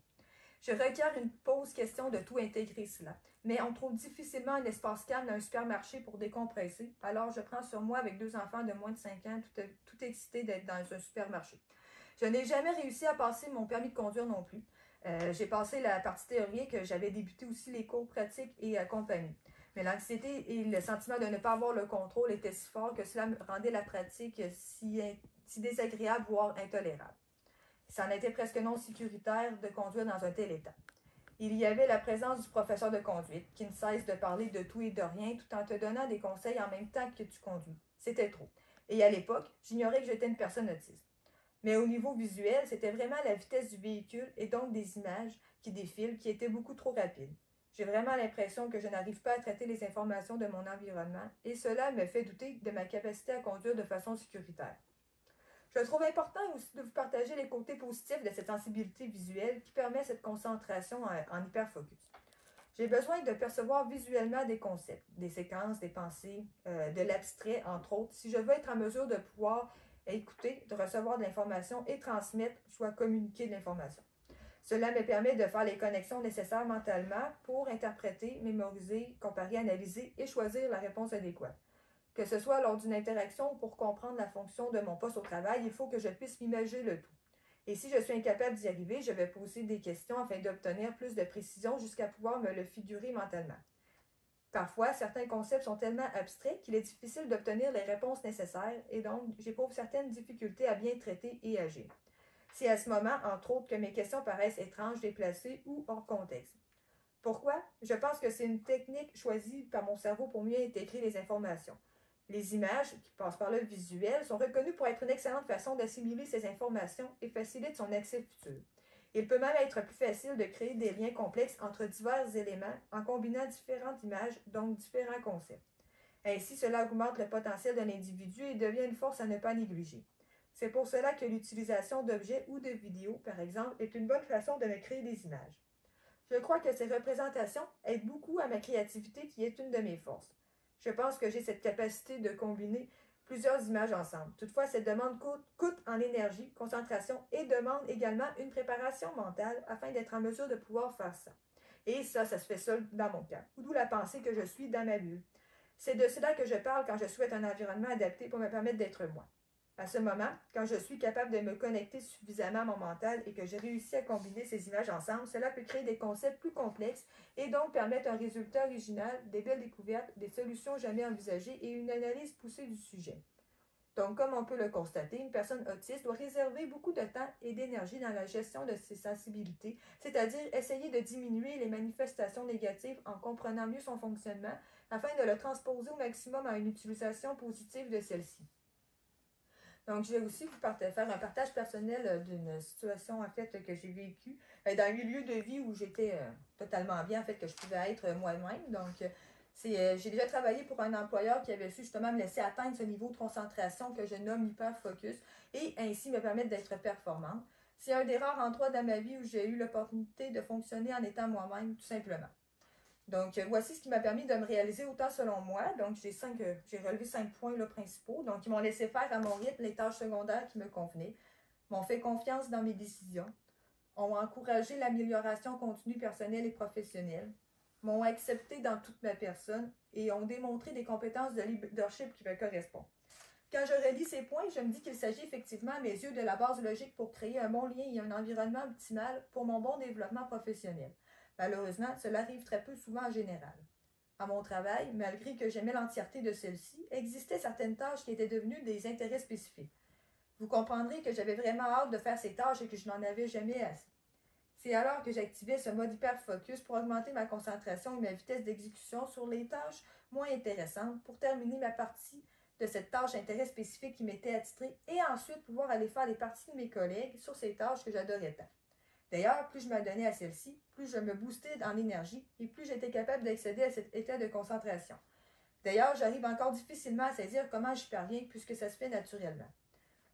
Je requiers une pause question de tout intégrer cela, mais on trouve difficilement un espace calme dans un supermarché pour décompresser, alors je prends sur moi avec 2 enfants de moins de 5 ans, tout excité d'être dans un supermarché. Je n'ai jamais réussi à passer mon permis de conduire non plus. J'ai passé la partie théorique, j'avais débuté aussi les cours pratiques et compagnie. Mais l'anxiété et le sentiment de ne pas avoir le contrôle étaient si forts que cela me rendait la pratique si désagréable, voire intolérable. Ça en était presque non sécuritaire de conduire dans un tel état. Il y avait la présence du professeur de conduite, qui ne cesse de parler de tout et de rien tout en te donnant des conseils en même temps que tu conduis. C'était trop. Et à l'époque, j'ignorais que j'étais une personne autiste. Mais au niveau visuel, c'était vraiment la vitesse du véhicule et donc des images qui défilent qui étaient beaucoup trop rapides. J'ai vraiment l'impression que je n'arrive pas à traiter les informations de mon environnement et cela me fait douter de ma capacité à conduire de façon sécuritaire. Je trouve important aussi de vous partager les côtés positifs de cette sensibilité visuelle qui permet cette concentration en hyperfocus. J'ai besoin de percevoir visuellement des concepts, des séquences, des pensées, de l'abstrait, entre autres, si je veux être en mesure de pouvoir écouter, de recevoir de l'information et transmettre, soit communiquer de l'information. Cela me permet de faire les connexions nécessaires mentalement pour interpréter, mémoriser, comparer, analyser et choisir la réponse adéquate. Que ce soit lors d'une interaction ou pour comprendre la fonction de mon poste au travail, il faut que je puisse m'imaginer le tout. Et si je suis incapable d'y arriver, je vais poser des questions afin d'obtenir plus de précision jusqu'à pouvoir me le figurer mentalement. Parfois, certains concepts sont tellement abstraits qu'il est difficile d'obtenir les réponses nécessaires et donc j'éprouve certaines difficultés à bien traiter et agir. C'est à ce moment, entre autres, que mes questions paraissent étranges, déplacées ou hors contexte. Pourquoi? Je pense que c'est une technique choisie par mon cerveau pour mieux intégrer les informations. Les images, qui passent par le visuel, sont reconnues pour être une excellente façon d'assimiler ces informations et facilitent son accès futur. Il peut même être plus facile de créer des liens complexes entre divers éléments en combinant différentes images, donc différents concepts. Ainsi, cela augmente le potentiel d'un individu et devient une force à ne pas négliger. C'est pour cela que l'utilisation d'objets ou de vidéos, par exemple, est une bonne façon de me créer des images. Je crois que ces représentations aident beaucoup à ma créativité qui est une de mes forces. Je pense que j'ai cette capacité de combiner plusieurs images ensemble. Toutefois, cette demande coûte en énergie, concentration et demande également une préparation mentale afin d'être en mesure de pouvoir faire ça. Et ça se fait seul dans mon cas, d'où la pensée que je suis dans ma bulle. C'est de cela que je parle quand je souhaite un environnement adapté pour me permettre d'être moi. À ce moment, quand je suis capable de me connecter suffisamment à mon mental et que j'ai réussi à combiner ces images ensemble, cela peut créer des concepts plus complexes et donc permettre un résultat original, des belles découvertes, des solutions jamais envisagées et une analyse poussée du sujet. Donc, comme on peut le constater, une personne autiste doit réserver beaucoup de temps et d'énergie dans la gestion de ses sensibilités, c'est-à-dire essayer de diminuer les manifestations négatives en comprenant mieux son fonctionnement afin de le transposer au maximum à une utilisation positive de celle-ci. Donc, je vais aussi vous faire un partage personnel d'une situation, en fait, que j'ai vécue dans un milieu de vie où j'étais totalement bien, en fait, que je pouvais être moi-même. Donc, j'ai déjà travaillé pour un employeur qui avait su justement me laisser atteindre ce niveau de concentration que je nomme hyper-focus et ainsi me permettre d'être performante. C'est un des rares endroits dans ma vie où j'ai eu l'opportunité de fonctionner en étant moi-même, tout simplement. Donc, voici ce qui m'a permis de me réaliser autant selon moi. Donc, j'ai relevé 5 points là, principaux. Donc, ils m'ont laissé faire à mon rythme les tâches secondaires qui me convenaient, m'ont fait confiance dans mes décisions, ont encouragé l'amélioration continue personnelle et professionnelle, m'ont accepté dans toute ma personne et ont démontré des compétences de leadership qui me correspondent. Quand je relis ces points, je me dis qu'il s'agit effectivement à mes yeux de la base logique pour créer un bon lien et un environnement optimal pour mon bon développement professionnel. Malheureusement, cela arrive très peu souvent en général. À mon travail, malgré que j'aimais l'entièreté de celle-ci, existaient certaines tâches qui étaient devenues des intérêts spécifiques. Vous comprendrez que j'avais vraiment hâte de faire ces tâches et que je n'en avais jamais assez. C'est alors que j'activais ce mode hyper-focus pour augmenter ma concentration et ma vitesse d'exécution sur les tâches moins intéressantes pour terminer ma partie de cette tâche intérêt spécifique qui m'était attitrée et ensuite pouvoir aller faire les parties de mes collègues sur ces tâches que j'adorais tant. D'ailleurs, plus je m'adonnais à celle-ci, plus je me boostais en énergie et plus j'étais capable d'accéder à cet état de concentration. D'ailleurs, j'arrive encore difficilement à saisir comment j'y parviens puisque ça se fait naturellement.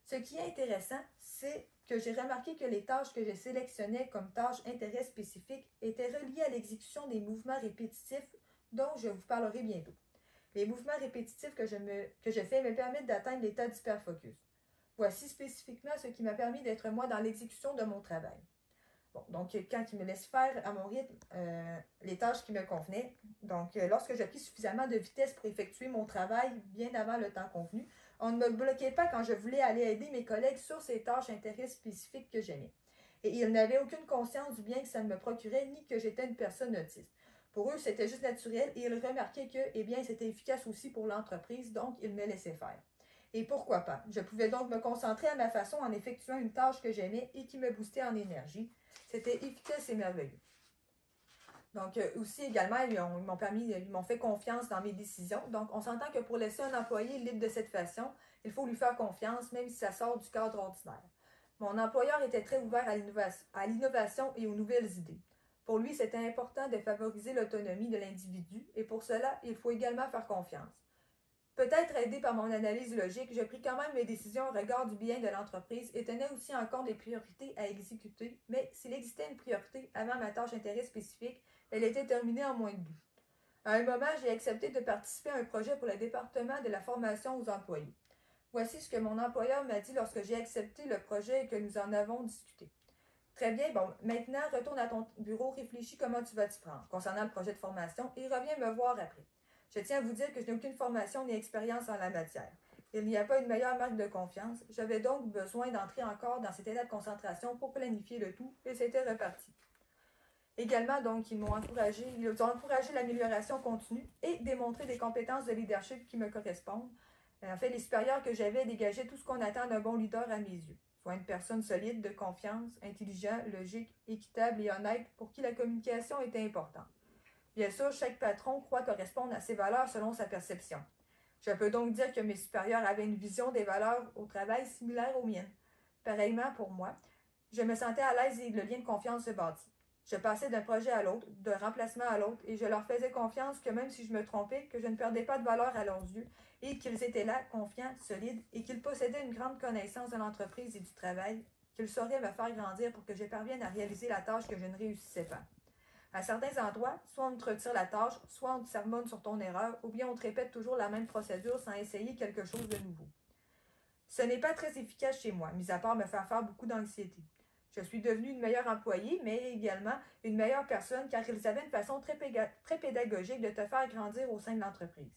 Ce qui est intéressant, c'est que j'ai remarqué que les tâches que je sélectionnais comme tâches intérêt spécifiques étaient reliées à l'exécution des mouvements répétitifs dont je vous parlerai bientôt. Les mouvements répétitifs que je fais me permettent d'atteindre l'état d'hyperfocus. Voici spécifiquement ce qui m'a permis d'être moi dans l'exécution de mon travail. Bon, donc, quand il me laisse faire à mon rythme les tâches qui me convenaient, donc lorsque j'ai pris suffisamment de vitesse pour effectuer mon travail bien avant le temps convenu, on ne me bloquait pas quand je voulais aller aider mes collègues sur ces tâches intérêts spécifiques que j'aimais. Et ils n'avaient aucune conscience du bien que ça me procurait ni que j'étais une personne autiste. Pour eux, c'était juste naturel et ils remarquaient que, eh bien, c'était efficace aussi pour l'entreprise, donc ils me laissaient faire. Et pourquoi pas? Je pouvais donc me concentrer à ma façon en effectuant une tâche que j'aimais et qui me boostait en énergie. C'était efficace et merveilleux. Donc, aussi, également, ils m'ont fait confiance dans mes décisions. Donc, on s'entend que pour laisser un employé libre de cette façon, il faut lui faire confiance, même si ça sort du cadre ordinaire. Mon employeur était très ouvert à l'innovation et aux nouvelles idées. Pour lui, c'était important de favoriser l'autonomie de l'individu et pour cela, il faut également faire confiance. Peut-être aidé par mon analyse logique, je pris quand même mes décisions au regard du bien de l'entreprise et tenais aussi en compte des priorités à exécuter, mais s'il existait une priorité avant ma tâche d'intérêt spécifique, elle était terminée en moins de 2. À un moment, j'ai accepté de participer à un projet pour le département de la formation aux employés. Voici ce que mon employeur m'a dit lorsque j'ai accepté le projet et que nous en avons discuté. Très bien, bon, maintenant, retourne à ton bureau, réfléchis comment tu vas t'y prendre concernant le projet de formation et reviens me voir après. Je tiens à vous dire que je n'ai aucune formation ni expérience en la matière. Il n'y a pas une meilleure marque de confiance. J'avais donc besoin d'entrer encore dans cet état de concentration pour planifier le tout et c'était reparti. Également, donc, ils ont encouragé l'amélioration continue et démontré des compétences de leadership qui me correspondent. En fait, les supérieurs que j'avais dégageaient tout ce qu'on attend d'un bon leader à mes yeux. Il faut être une personne solide, de confiance, intelligent, logique, équitable et honnête pour qui la communication était importante. Bien sûr, chaque patron croit correspondre à ses valeurs selon sa perception. Je peux donc dire que mes supérieurs avaient une vision des valeurs au travail similaire aux miennes. Pareillement pour moi, je me sentais à l'aise et le lien de confiance se bâtit. Je passais d'un projet à l'autre, d'un remplacement à l'autre, et je leur faisais confiance que même si je me trompais, que je ne perdais pas de valeur à leurs yeux, et qu'ils étaient là, confiants, solides, et qu'ils possédaient une grande connaissance de l'entreprise et du travail, qu'ils sauraient me faire grandir pour que je parvienne à réaliser la tâche que je ne réussissais pas. À certains endroits, soit on te retire la tâche, soit on te sermonne sur ton erreur, ou bien on te répète toujours la même procédure sans essayer quelque chose de nouveau. Ce n'est pas très efficace chez moi, mis à part me faire beaucoup d'anxiété. Je suis devenue une meilleure employée, mais également une meilleure personne car ils avaient une façon très pédagogique de te faire grandir au sein de l'entreprise.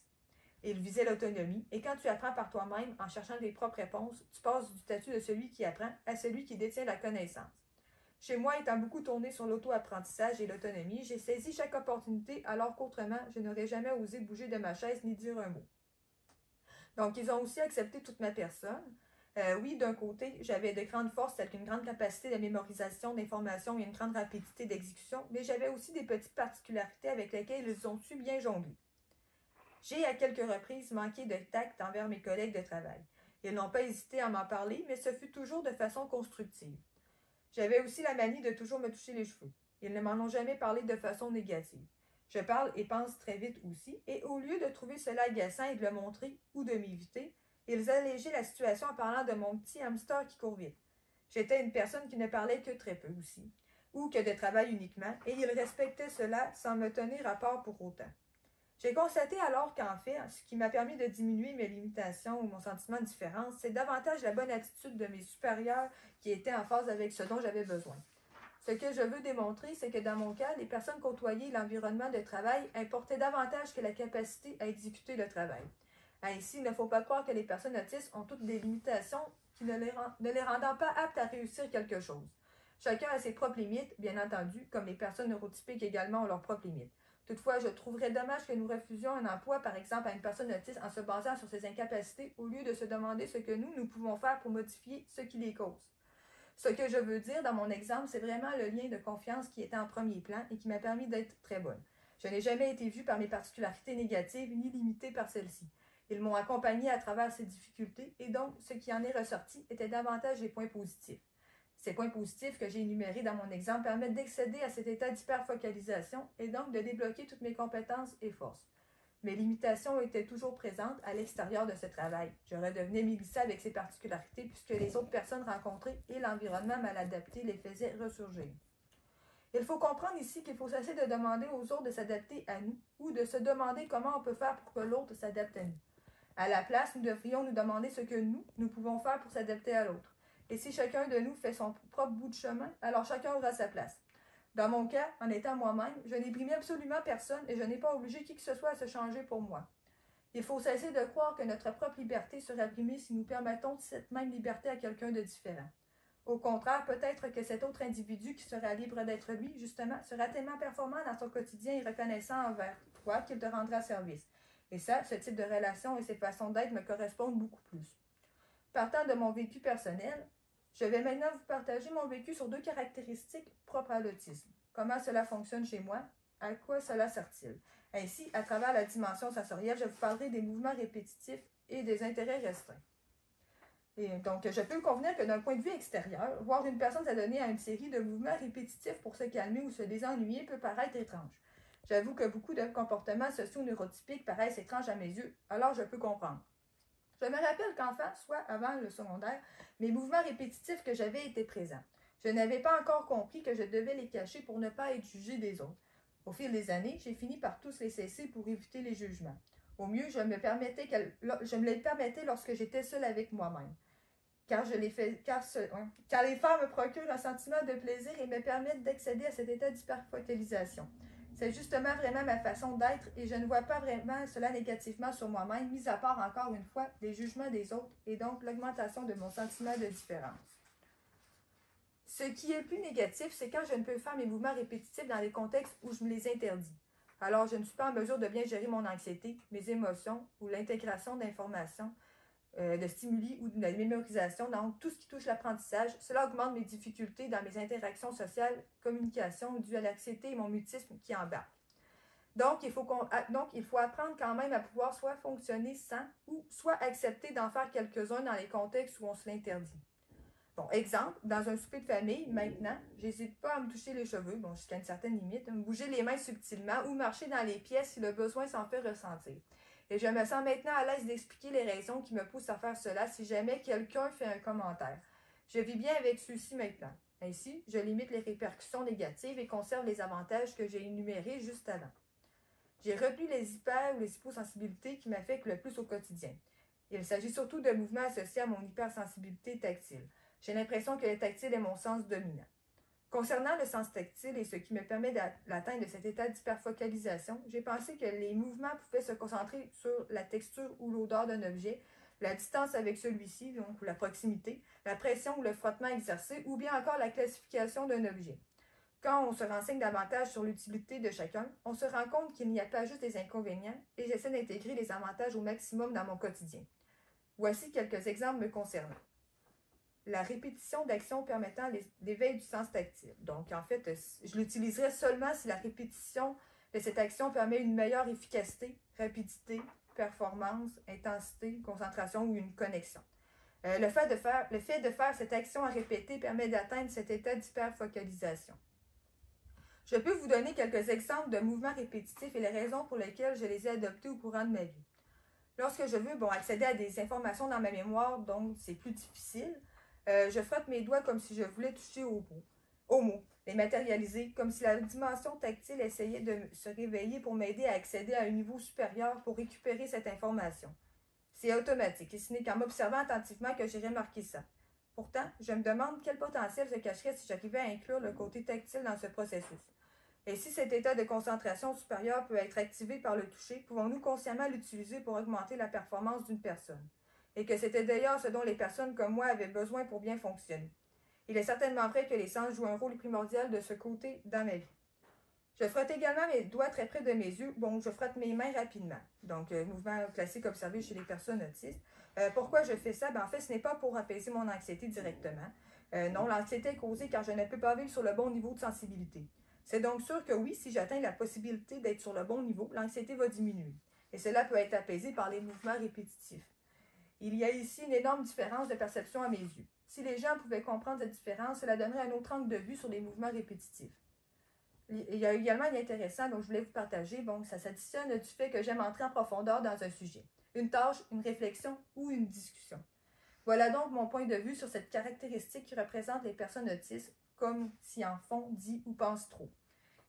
Ils visaient l'autonomie, et quand tu apprends par toi-même en cherchant tes propres réponses, tu passes du statut de celui qui apprend à celui qui détient la connaissance. Chez moi, étant beaucoup tourné sur l'auto-apprentissage et l'autonomie, j'ai saisi chaque opportunité alors qu'autrement, je n'aurais jamais osé bouger de ma chaise ni dire un mot. Donc, ils ont aussi accepté toute ma personne. Oui, d'un côté, j'avais de grandes forces telles qu'une grande capacité de mémorisation d'informations et une grande rapidité d'exécution, mais j'avais aussi des petites particularités avec lesquelles ils ont su bien jongler. J'ai à quelques reprises manqué de tact envers mes collègues de travail. Ils n'ont pas hésité à m'en parler, mais ce fut toujours de façon constructive. J'avais aussi la manie de toujours me toucher les cheveux. Ils ne m'en ont jamais parlé de façon négative. Je parle et pense très vite aussi, et au lieu de trouver cela agaçant et de le montrer ou de m'éviter, ils allégeaient la situation en parlant de mon petit hamster qui court vite. J'étais une personne qui ne parlait que très peu aussi, ou que de travail uniquement, et ils respectaient cela sans me tenir à part pour autant. J'ai constaté alors qu'en fait, ce qui m'a permis de diminuer mes limitations ou mon sentiment de différence, c'est davantage la bonne attitude de mes supérieurs qui étaient en phase avec ce dont j'avais besoin. Ce que je veux démontrer, c'est que dans mon cas, les personnes côtoyées et l'environnement de travail importaient davantage que la capacité à exécuter le travail. Ainsi, il ne faut pas croire que les personnes autistes ont toutes des limitations qui ne les rendant pas aptes à réussir quelque chose. Chacun a ses propres limites, bien entendu, comme les personnes neurotypiques également ont leurs propres limites. Toutefois, je trouverais dommage que nous refusions un emploi, par exemple, à une personne autiste en se basant sur ses incapacités au lieu de se demander ce que nous pouvons faire pour modifier ce qui les cause. Ce que je veux dire dans mon exemple, c'est vraiment le lien de confiance qui était en premier plan et qui m'a permis d'être très bonne. Je n'ai jamais été vue par mes particularités négatives ni limitée par celles-ci. Ils m'ont accompagnée à travers ces difficultés et donc ce qui en est ressorti était davantage les points positifs. Ces points positifs que j'ai énumérés dans mon exemple permettent d'accéder à cet état d'hyperfocalisation et donc de débloquer toutes mes compétences et forces. Mes limitations étaient toujours présentes à l'extérieur de ce travail. Je redevenais Mélissa avec ses particularités puisque les autres personnes rencontrées et l'environnement mal adapté les faisaient ressurgir. Il faut comprendre ici qu'il faut cesser de demander aux autres de s'adapter à nous ou de se demander comment on peut faire pour que l'autre s'adapte à nous. À la place, nous devrions nous demander ce que nous pouvons faire pour s'adapter à l'autre. Et si chacun de nous fait son propre bout de chemin, alors chacun aura sa place. Dans mon cas, en étant moi-même, je n'ai brimé absolument personne et je n'ai pas obligé qui que ce soit à se changer pour moi. Il faut cesser de croire que notre propre liberté sera brimée si nous permettons cette même liberté à quelqu'un de différent. Au contraire, peut-être que cet autre individu qui sera libre d'être lui, justement, sera tellement performant dans son quotidien et reconnaissant envers toi qu'il te rendra service. Et ça, ce type de relation et ces façons d'être me correspondent beaucoup plus. Partant de mon vécu personnel, je vais maintenant vous partager mon vécu sur 2 caractéristiques propres à l'autisme. Comment cela fonctionne chez moi, à quoi cela sert-il. Ainsi, à travers la dimension sensorielle, je vous parlerai des mouvements répétitifs et des intérêts restreints. Et donc, je peux convenir que d'un point de vue extérieur, voir une personne s'adonner à une série de mouvements répétitifs pour se calmer ou se désennuyer peut paraître étrange. J'avoue que beaucoup de comportements socio-neurotypiques paraissent étranges à mes yeux, alors je peux comprendre. Je me rappelle qu'enfant, soit avant le secondaire, mes mouvements répétitifs que j'avais étaient présents. Je n'avais pas encore compris que je devais les cacher pour ne pas être jugée des autres. Au fil des années, j'ai fini par tous les cesser pour éviter les jugements. Au mieux, je me les permettais lorsque j'étais seule avec moi-même. Car les faire me procurent un sentiment de plaisir et me permettent d'accéder à cet état d'hyperfocalisation. C'est justement vraiment ma façon d'être et je ne vois pas vraiment cela négativement sur moi-même, mis à part encore une fois les jugements des autres et donc l'augmentation de mon sentiment de différence. Ce qui est plus négatif, c'est quand je ne peux faire mes mouvements répétitifs dans les contextes où je me les interdis. Alors, je ne suis pas en mesure de bien gérer mon anxiété, mes émotions ou l'intégration d'informations, de stimuli ou de la mémorisation, donc tout ce qui touche l'apprentissage. Cela augmente mes difficultés dans mes interactions sociales, communication, dues à l'anxiété et mon mutisme qui embarque. Donc, il faut apprendre quand même à pouvoir soit fonctionner sans ou soit accepter d'en faire quelques-uns dans les contextes où on se l'interdit. Bon, exemple, dans un souper de famille, maintenant, j'hésite pas à me toucher les cheveux, bon, jusqu'à une certaine limite, me bouger les mains subtilement ou marcher dans les pièces si le besoin s'en fait ressentir. Et je me sens maintenant à l'aise d'expliquer les raisons qui me poussent à faire cela si jamais quelqu'un fait un commentaire. Je vis bien avec ceux-ci maintenant. Ainsi, je limite les répercussions négatives et conserve les avantages que j'ai énumérés juste avant. J'ai repris les hyper ou les hyposensibilités qui m'affectent le plus au quotidien. Il s'agit surtout de mouvements associés à mon hypersensibilité tactile. J'ai l'impression que le tactile est mon sens dominant. Concernant le sens tactile et ce qui me permet d'atteindre cet état d'hyperfocalisation, j'ai pensé que les mouvements pouvaient se concentrer sur la texture ou l'odeur d'un objet, la distance avec celui-ci, donc la proximité, la pression ou le frottement exercé, ou bien encore la classification d'un objet. Quand on se renseigne davantage sur l'utilité de chacun, on se rend compte qu'il n'y a pas juste des inconvénients et j'essaie d'intégrer les avantages au maximum dans mon quotidien. Voici quelques exemples me concernant. La répétition d'actions permettant l'éveil du sens tactile. Donc, en fait, je l'utiliserai seulement si la répétition de cette action permet une meilleure efficacité, rapidité, performance, intensité, concentration ou une connexion. Le fait de faire cette action à répéter permet d'atteindre cet état d'hyperfocalisation. Je peux vous donner quelques exemples de mouvements répétitifs et les raisons pour lesquelles je les ai adoptés au courant de ma vie. Lorsque je veux accéder à des informations dans ma mémoire, donc c'est plus difficile, je frotte mes doigts comme si je voulais toucher aux mots, les matérialiser, comme si la dimension tactile essayait de se réveiller pour m'aider à accéder à un niveau supérieur pour récupérer cette information. C'est automatique et ce n'est qu'en m'observant attentivement que j'ai remarqué ça. Pourtant, je me demande quel potentiel se cacherait si j'arrivais à inclure le côté tactile dans ce processus. Et si cet état de concentration supérieure peut être activé par le toucher, pouvons-nous consciemment l'utiliser pour augmenter la performance d'une personne? Et que c'était d'ailleurs ce dont les personnes comme moi avaient besoin pour bien fonctionner. Il est certainement vrai que les sens jouent un rôle primordial de ce côté dans ma vie. Je frotte également mes doigts très près de mes yeux. Je frotte mes mains rapidement. Donc, mouvement classique observé chez les personnes autistes. Pourquoi je fais ça? En fait, ce n'est pas pour apaiser mon anxiété directement. Non, l'anxiété est causée car je ne peux pas vivre sur le bon niveau de sensibilité. C'est donc sûr que oui, si j'atteins la possibilité d'être sur le bon niveau, l'anxiété va diminuer. Et cela peut être apaisé par les mouvements répétitifs. Il y a ici une énorme différence de perception à mes yeux. Si les gens pouvaient comprendre cette différence, cela donnerait un autre angle de vue sur les mouvements répétitifs. Il y a également un intéressant dont je voulais vous partager. Ça s'additionne du fait que j'aime entrer en profondeur dans un sujet, une tâche, une réflexion ou une discussion. Voilà donc mon point de vue sur cette caractéristique qui représente les personnes autistes, comme si en font, dit ou pensent trop.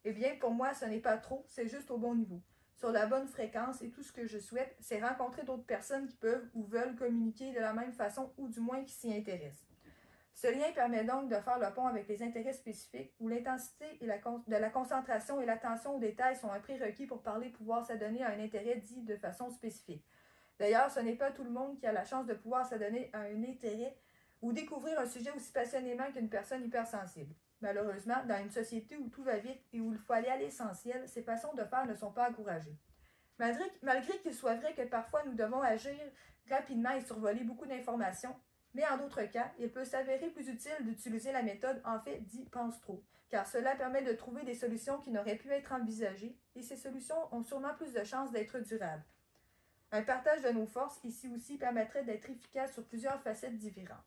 Eh bien, pour moi, ce n'est pas trop, c'est juste au bon niveau, sur la bonne fréquence, et tout ce que je souhaite, c'est rencontrer d'autres personnes qui peuvent ou veulent communiquer de la même façon ou du moins qui s'y intéressent. Ce lien permet donc de faire le pont avec les intérêts spécifiques où l'intensité de la concentration et l'attention aux détails sont un prérequis pour pouvoir s'adonner à un intérêt dit de façon spécifique. D'ailleurs, ce n'est pas tout le monde qui a la chance de pouvoir s'adonner à un intérêt ou découvrir un sujet aussi passionnément qu'une personne hypersensible. Malheureusement, dans une société où tout va vite et où il faut aller à l'essentiel, ces façons de faire ne sont pas encouragées. Malgré qu'il soit vrai que parfois nous devons agir rapidement et survoler beaucoup d'informations, mais en d'autres cas, il peut s'avérer plus utile d'utiliser la méthode en fait dit pense trop, car cela permet de trouver des solutions qui n'auraient pu être envisagées, et ces solutions ont sûrement plus de chances d'être durables. Un partage de nos forces ici aussi permettrait d'être efficace sur plusieurs facettes différentes.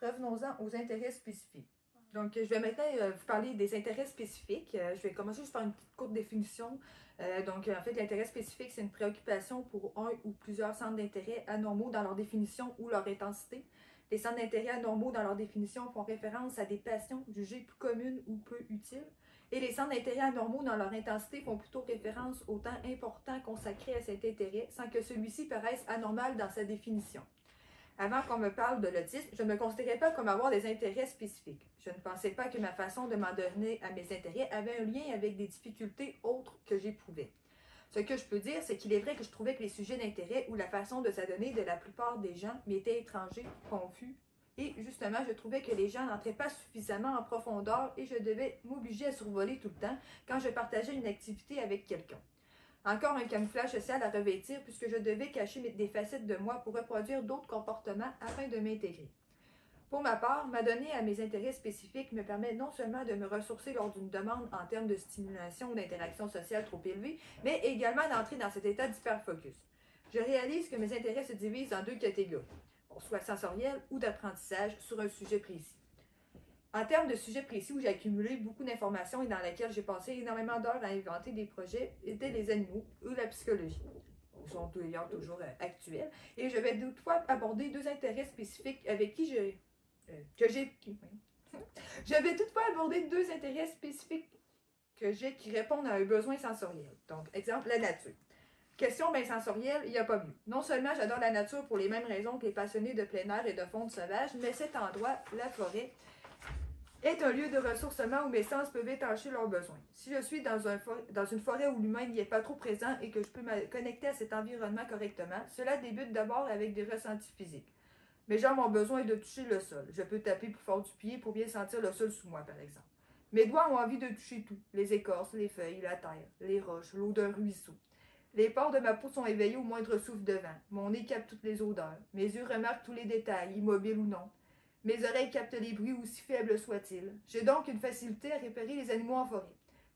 Revenons-en aux intérêts spécifiques. Donc, je vais maintenant vous parler des intérêts spécifiques. Je vais commencer juste par une petite courte définition. En fait, l'intérêt spécifique, c'est une préoccupation pour un ou plusieurs centres d'intérêt anormaux dans leur définition ou leur intensité. Les centres d'intérêt anormaux dans leur définition font référence à des passions jugées plus communes ou peu utiles. Et les centres d'intérêt anormaux dans leur intensité font plutôt référence au temps important consacré à cet intérêt sans que celui-ci paraisse anormal dans sa définition. Avant qu'on me parle de l'autisme, je ne me considérais pas comme avoir des intérêts spécifiques. Je ne pensais pas que ma façon de m'en donner à mes intérêts avait un lien avec des difficultés autres que j'éprouvais. Ce que je peux dire, c'est qu'il est vrai que je trouvais que les sujets d'intérêt ou la façon de s'adonner de la plupart des gens m'étaient étrangers, confus, et justement, je trouvais que les gens n'entraient pas suffisamment en profondeur et je devais m'obliger à survoler tout le temps quand je partageais une activité avec quelqu'un. Encore un camouflage social à revêtir puisque je devais cacher des facettes de moi pour reproduire d'autres comportements afin de m'intégrer. Pour ma part, m'adonner à mes intérêts spécifiques me permet non seulement de me ressourcer lors d'une demande en termes de stimulation ou d'interaction sociale trop élevée, mais également d'entrer dans cet état d'hyperfocus. Je réalise que mes intérêts se divisent en deux catégories, soit sensoriels ou d'apprentissage sur un sujet précis. En termes de sujets précis où j'ai accumulé beaucoup d'informations et dans lesquels j'ai passé énormément d'heures à inventer des projets, étaient les animaux ou la psychologie. Ils sont d'ailleurs toujours actuels. Et je vais toutefois aborder deux intérêts spécifiques avec qui Je vais toutefois aborder deux intérêts spécifiques que j'ai qui répondent à un besoin sensoriel. Donc, exemple, la nature. Question bien sensorielle, il n'y a pas mieux. Non seulement j'adore la nature pour les mêmes raisons que les passionnés de plein air et de faune sauvage, mais cet endroit, la forêt, est un lieu de ressourcement où mes sens peuvent étancher leurs besoins. Si je suis dans une forêt où l'humain n'y est pas trop présent et que je peux me connecter à cet environnement correctement, cela débute d'abord avec des ressentis physiques. Mes jambes ont besoin de toucher le sol. Je peux taper plus fort du pied pour bien sentir le sol sous moi, par exemple. Mes doigts ont envie de toucher tout. Les écorces, les feuilles, la terre, les roches, l'eau d'un ruisseau. Les pores de ma peau sont éveillés au moindre souffle de vent. Mon nez capte toutes les odeurs. Mes yeux remarquent tous les détails, immobiles ou non. Mes oreilles captent les bruits aussi faibles soient-ils. J'ai donc une facilité à repérer les animaux en forêt.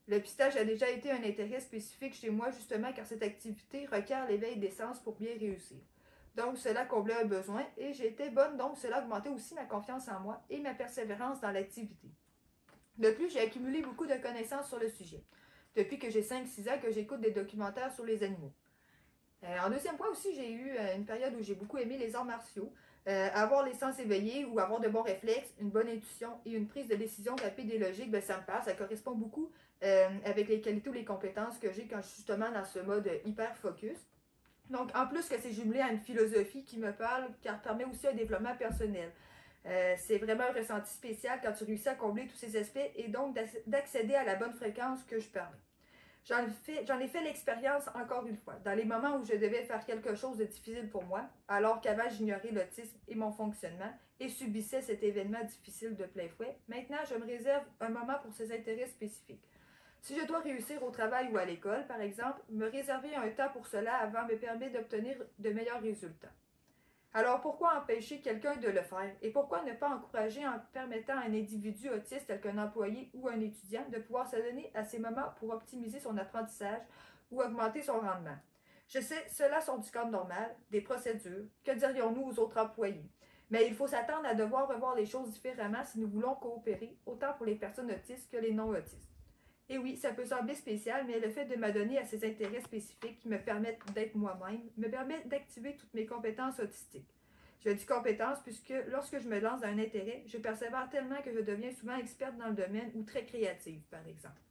Le pistage a déjà été un intérêt spécifique chez moi justement car cette activité requiert l'éveil des sens pour bien réussir. Donc cela comblait un besoin et j'étais bonne, donc cela augmentait aussi ma confiance en moi et ma persévérance dans l'activité. De plus, j'ai accumulé beaucoup de connaissances sur le sujet. Depuis que j'ai 5-6 ans que j'écoute des documentaires sur les animaux. En deuxième point aussi, j'ai eu une période où j'ai beaucoup aimé les arts martiaux. Avoir les sens éveillés ou avoir de bons réflexes, une bonne intuition et une prise de décision rapide et logique, ça me parle, ça correspond beaucoup avec les qualités ou les compétences que j'ai quand je suis justement dans ce mode hyper focus. Donc, en plus que c'est jumelé à une philosophie qui me parle, car permet aussi un développement personnel. C'est vraiment un ressenti spécial quand tu réussis à combler tous ces aspects et donc d'accéder à la bonne fréquence que je parlais. J'en ai fait l'expérience encore une fois, dans les moments où je devais faire quelque chose de difficile pour moi, alors qu'avant j'ignorais l'autisme et mon fonctionnement et subissais cet événement difficile de plein fouet. Maintenant, je me réserve un moment pour ces intérêts spécifiques. Si je dois réussir au travail ou à l'école, par exemple, me réserver un temps pour cela avant me permet d'obtenir de meilleurs résultats. Alors pourquoi empêcher quelqu'un de le faire? Et pourquoi ne pas encourager en permettant à un individu autiste tel qu'un employé ou un étudiant de pouvoir s'adonner à ces moments pour optimiser son apprentissage ou augmenter son rendement? Je sais, cela sort du cadre normal, des procédures, que dirions-nous aux autres employés? Mais il faut s'attendre à devoir revoir les choses différemment si nous voulons coopérer, autant pour les personnes autistes que les non-autistes. Et oui, ça peut sembler spécial, mais le fait de m'adonner à ces intérêts spécifiques qui me permettent d'être moi-même me permet d'activer toutes mes compétences autistiques. Je dis compétences puisque lorsque je me lance dans un intérêt, je persévère tellement que je deviens souvent experte dans le domaine ou très créative, par exemple.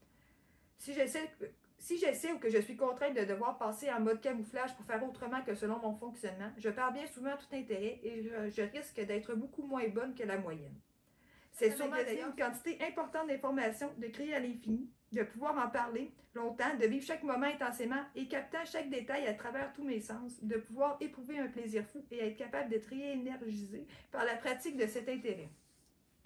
Si j'essaie ou que je suis contrainte de devoir passer en mode camouflage pour faire autrement que selon mon fonctionnement, je perds bien souvent tout intérêt et je risque d'être beaucoup moins bonne que la moyenne. C'est sûrement d'ailleurs une quantité importante d'informations, de créer à l'infini, de pouvoir en parler longtemps, de vivre chaque moment intensément et captant chaque détail à travers tous mes sens, de pouvoir éprouver un plaisir fou et être capable d'être réénergisé par la pratique de cet intérêt.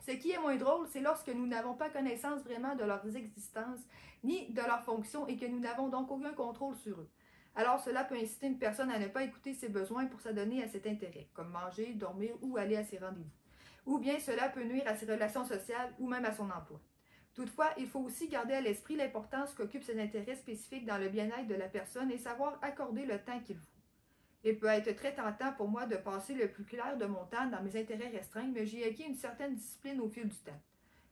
Ce qui est moins drôle, c'est lorsque nous n'avons pas connaissance vraiment de leurs existences ni de leurs fonctions et que nous n'avons donc aucun contrôle sur eux. Alors cela peut inciter une personne à ne pas écouter ses besoins pour s'adonner à cet intérêt, comme manger, dormir ou aller à ses rendez-vous. Ou bien cela peut nuire à ses relations sociales ou même à son emploi. Toutefois, il faut aussi garder à l'esprit l'importance qu'occupent ces intérêts spécifiques dans le bien-être de la personne et savoir accorder le temps qu'il faut. Il peut être très tentant pour moi de passer le plus clair de mon temps dans mes intérêts restreints, mais j'ai acquis une certaine discipline au fil du temps.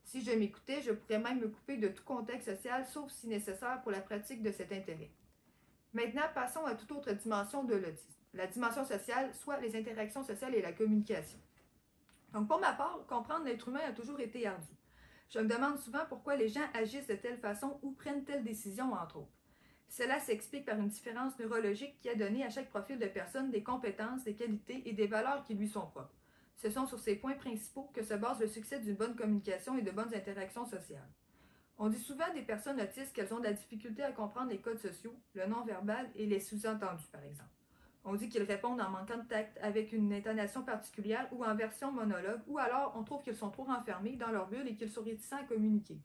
Si je m'écoutais, je pourrais même me couper de tout contexte social, sauf si nécessaire pour la pratique de cet intérêt. Maintenant, passons à toute autre dimension de l'autisme. La dimension sociale, soit les interactions sociales et la communication. Donc, pour ma part, comprendre l'être humain a toujours été ardu. Je me demande souvent pourquoi les gens agissent de telle façon ou prennent telle décision, entre autres. Cela s'explique par une différence neurologique qui a donné à chaque profil de personne des compétences, des qualités et des valeurs qui lui sont propres. Ce sont sur ces points principaux que se base le succès d'une bonne communication et de bonnes interactions sociales. On dit souvent des personnes autistes qu'elles ont de la difficulté à comprendre les codes sociaux, le non-verbal et les sous-entendus, par exemple. On dit qu'ils répondent en manquant de tact, avec une intonation particulière ou en version monologue, ou alors on trouve qu'ils sont trop renfermés dans leur bulle et qu'ils sont réticents à communiquer.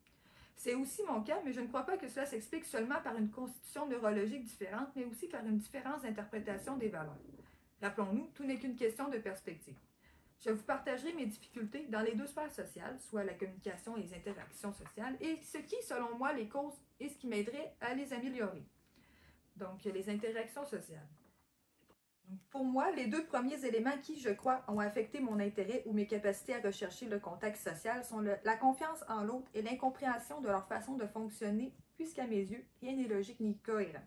C'est aussi mon cas, mais je ne crois pas que cela s'explique seulement par une constitution neurologique différente, mais aussi par une différence d'interprétation des valeurs. Rappelons-nous, tout n'est qu'une question de perspective. Je vous partagerai mes difficultés dans les deux sphères sociales, soit la communication et les interactions sociales, et ce qui, selon moi, les causes et ce qui m'aiderait à les améliorer. Donc, les interactions sociales. Pour moi, les deux premiers éléments qui, je crois, ont affecté mon intérêt ou mes capacités à rechercher le contact social sont la confiance en l'autre et l'incompréhension de leur façon de fonctionner, puisqu'à mes yeux, rien n'est logique ni cohérent.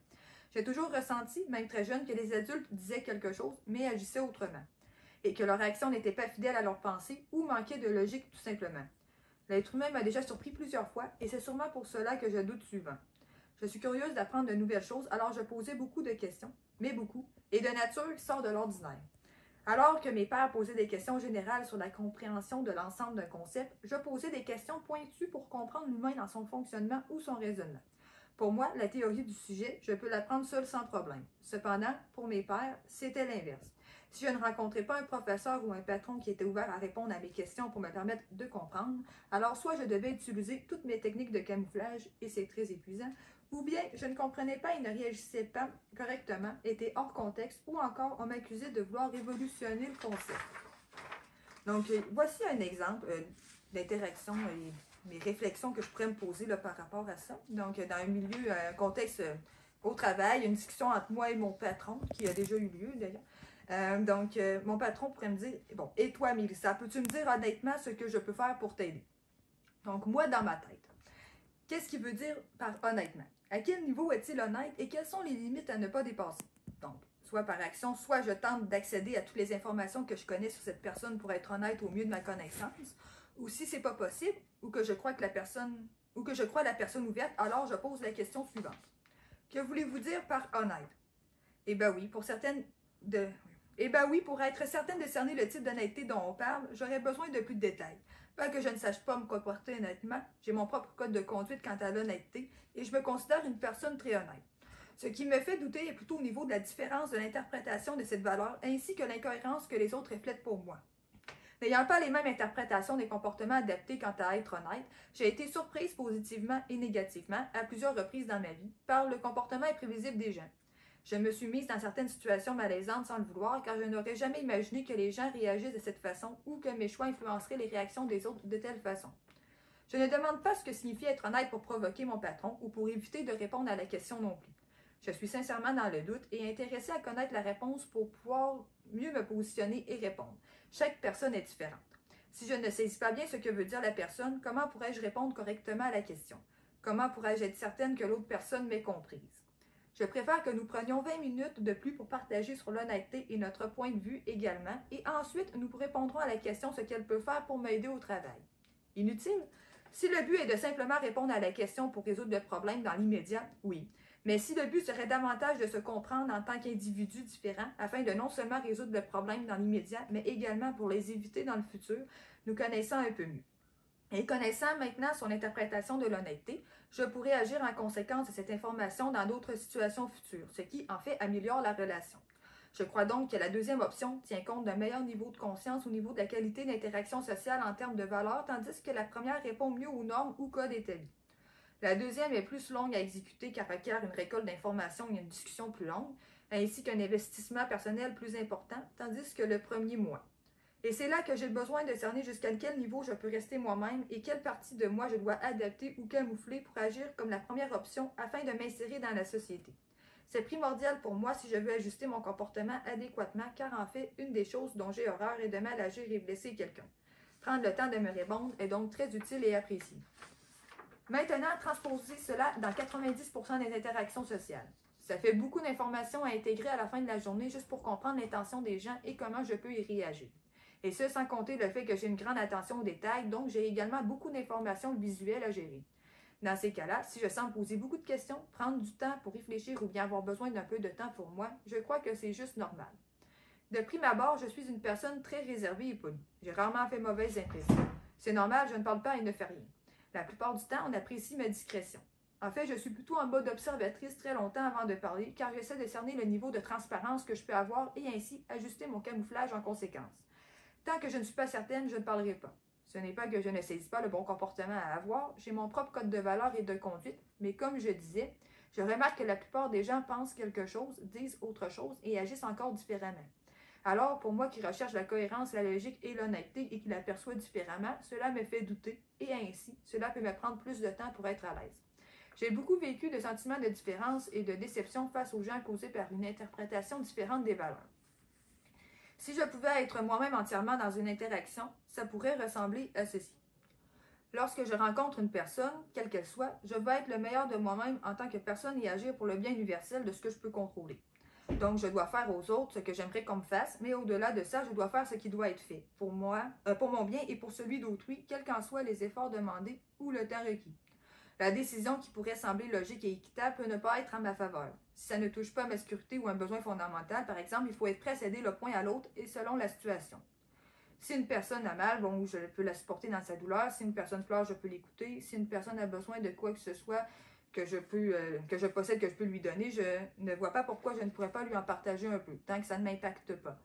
J'ai toujours ressenti, même très jeune, que les adultes disaient quelque chose, mais agissaient autrement, et que leur action n'était pas fidèle à leurs pensées ou manquait de logique tout simplement. L'être humain m'a déjà surpris plusieurs fois, et c'est sûrement pour cela que je doute souvent. Je suis curieuse d'apprendre de nouvelles choses, alors je posais beaucoup de questions, mais beaucoup, et de nature qui sort de l'ordinaire. Alors que mes pères posaient des questions générales sur la compréhension de l'ensemble d'un concept, je posais des questions pointues pour comprendre l'humain dans son fonctionnement ou son raisonnement. Pour moi, la théorie du sujet, je peux l'apprendre seule sans problème. Cependant, pour mes pères, c'était l'inverse. Si je ne rencontrais pas un professeur ou un patron qui était ouvert à répondre à mes questions pour me permettre de comprendre, alors soit je devais utiliser toutes mes techniques de camouflage, et c'est très épuisant, ou bien je ne comprenais pas et ne réagissais pas correctement, était hors contexte, ou encore on m'accusait de vouloir révolutionner le concept. Donc, voici un exemple d'interaction et mes réflexions que je pourrais me poser là, par rapport à ça. Donc, dans un milieu, un contexte au travail, une discussion entre moi et mon patron, qui a déjà eu lieu d'ailleurs. Mon patron pourrait me dire, bon, et toi, Mélissa, peux-tu me dire honnêtement ce que je peux faire pour t'aider? Donc, moi, dans ma tête, qu'est-ce qu'il veut dire par honnêtement? À quel niveau est-il honnête et quelles sont les limites à ne pas dépasser? Donc, soit par action, soit je tente d'accéder à toutes les informations que je connais sur cette personne pour être honnête au mieux de ma connaissance, ou si c'est pas possible, ou que je crois la personne ouverte, alors je pose la question suivante. Que voulez-vous dire par honnête? Eh bien oui, pour être certaine de cerner le type d'honnêteté dont on parle, j'aurais besoin de plus de détails. Pas que je ne sache pas me comporter honnêtement, j'ai mon propre code de conduite quant à l'honnêteté et je me considère une personne très honnête. Ce qui me fait douter est plutôt au niveau de la différence de l'interprétation de cette valeur ainsi que l'incohérence que les autres reflètent pour moi. N'ayant pas les mêmes interprétations des comportements adaptés quant à être honnête, j'ai été surprise positivement et négativement à plusieurs reprises dans ma vie par le comportement imprévisible des gens. Je me suis mise dans certaines situations malaisantes sans le vouloir car je n'aurais jamais imaginé que les gens réagissent de cette façon ou que mes choix influenceraient les réactions des autres de telle façon. Je ne demande pas ce que signifie être honnête pour provoquer mon patron ou pour éviter de répondre à la question non plus. Je suis sincèrement dans le doute et intéressée à connaître la réponse pour pouvoir mieux me positionner et répondre. Chaque personne est différente. Si je ne saisis pas bien ce que veut dire la personne, comment pourrais-je répondre correctement à la question? Comment pourrais-je être certaine que l'autre personne m'ait comprise? Je préfère que nous prenions 20 minutes de plus pour partager sur l'honnêteté et notre point de vue également, et ensuite nous répondrons à la question ce qu'elle peut faire pour m'aider au travail. Inutile? Si le but est de simplement répondre à la question pour résoudre le problème dans l'immédiat, oui. Mais si le but serait davantage de se comprendre en tant qu'individus différents, afin de non seulement résoudre le problème dans l'immédiat, mais également pour les éviter dans le futur, nous connaissant un peu mieux. Et connaissant maintenant son interprétation de l'honnêteté, je pourrais agir en conséquence de cette information dans d'autres situations futures, ce qui, en fait, améliore la relation. Je crois donc que la deuxième option tient compte d'un meilleur niveau de conscience au niveau de la qualité d'interaction sociale en termes de valeur, tandis que la première répond mieux aux normes ou codes établis. La deuxième est plus longue à exécuter car requiert une récolte d'informations et une discussion plus longue, ainsi qu'un investissement personnel plus important, tandis que le premier moins. Et c'est là que j'ai besoin de cerner jusqu'à quel niveau je peux rester moi-même et quelle partie de moi je dois adapter ou camoufler pour agir comme la première option afin de m'insérer dans la société. C'est primordial pour moi si je veux ajuster mon comportement adéquatement, car en fait, une des choses dont j'ai horreur est de mal agir et blesser quelqu'un. Prendre le temps de me répondre est donc très utile et apprécié. Maintenant, transposer cela dans 90% des interactions sociales. Ça fait beaucoup d'informations à intégrer à la fin de la journée juste pour comprendre l'intention des gens et comment je peux y réagir. Et ce, sans compter le fait que j'ai une grande attention aux détails, donc j'ai également beaucoup d'informations visuelles à gérer. Dans ces cas-là, si je sens me poser beaucoup de questions, prendre du temps pour réfléchir ou bien avoir besoin d'un peu de temps pour moi, je crois que c'est juste normal. De prime abord, je suis une personne très réservée et polie. J'ai rarement fait mauvaise impression. C'est normal, je ne parle pas et ne fais rien. La plupart du temps, on apprécie ma discrétion. En fait, je suis plutôt en mode observatrice très longtemps avant de parler, car j'essaie de cerner le niveau de transparence que je peux avoir et ainsi ajuster mon camouflage en conséquence. Tant que je ne suis pas certaine, je ne parlerai pas. Ce n'est pas que je ne saisis pas le bon comportement à avoir, j'ai mon propre code de valeur et de conduite, mais comme je disais, je remarque que la plupart des gens pensent quelque chose, disent autre chose et agissent encore différemment. Alors, pour moi qui recherche la cohérence, la logique et l'honnêteté et qui l'aperçoit différemment, cela me fait douter et ainsi, cela peut me prendre plus de temps pour être à l'aise. J'ai beaucoup vécu de sentiments de différence et de déception face aux gens causés par une interprétation différente des valeurs. Si je pouvais être moi-même entièrement dans une interaction, ça pourrait ressembler à ceci. Lorsque je rencontre une personne, quelle qu'elle soit, je veux être le meilleur de moi-même en tant que personne et agir pour le bien universel de ce que je peux contrôler. Donc, je dois faire aux autres ce que j'aimerais qu'on me fasse, mais au-delà de ça, je dois faire ce qui doit être fait, pour moi, pour mon bien et pour celui d'autrui, quels qu'en soient les efforts demandés ou le temps requis. La décision qui pourrait sembler logique et équitable peut ne pas être en ma faveur. Si ça ne touche pas à ma sécurité ou un besoin fondamental, par exemple, il faut être prêt à céder le point à l'autre et selon la situation. Si une personne a mal, bon, je peux la supporter dans sa douleur. Si une personne pleure, je peux l'écouter. Si une personne a besoin de quoi que ce soit que je possède, que je peux lui donner, je ne vois pas pourquoi je ne pourrais pas lui en partager un peu, tant que ça ne m'impacte pas.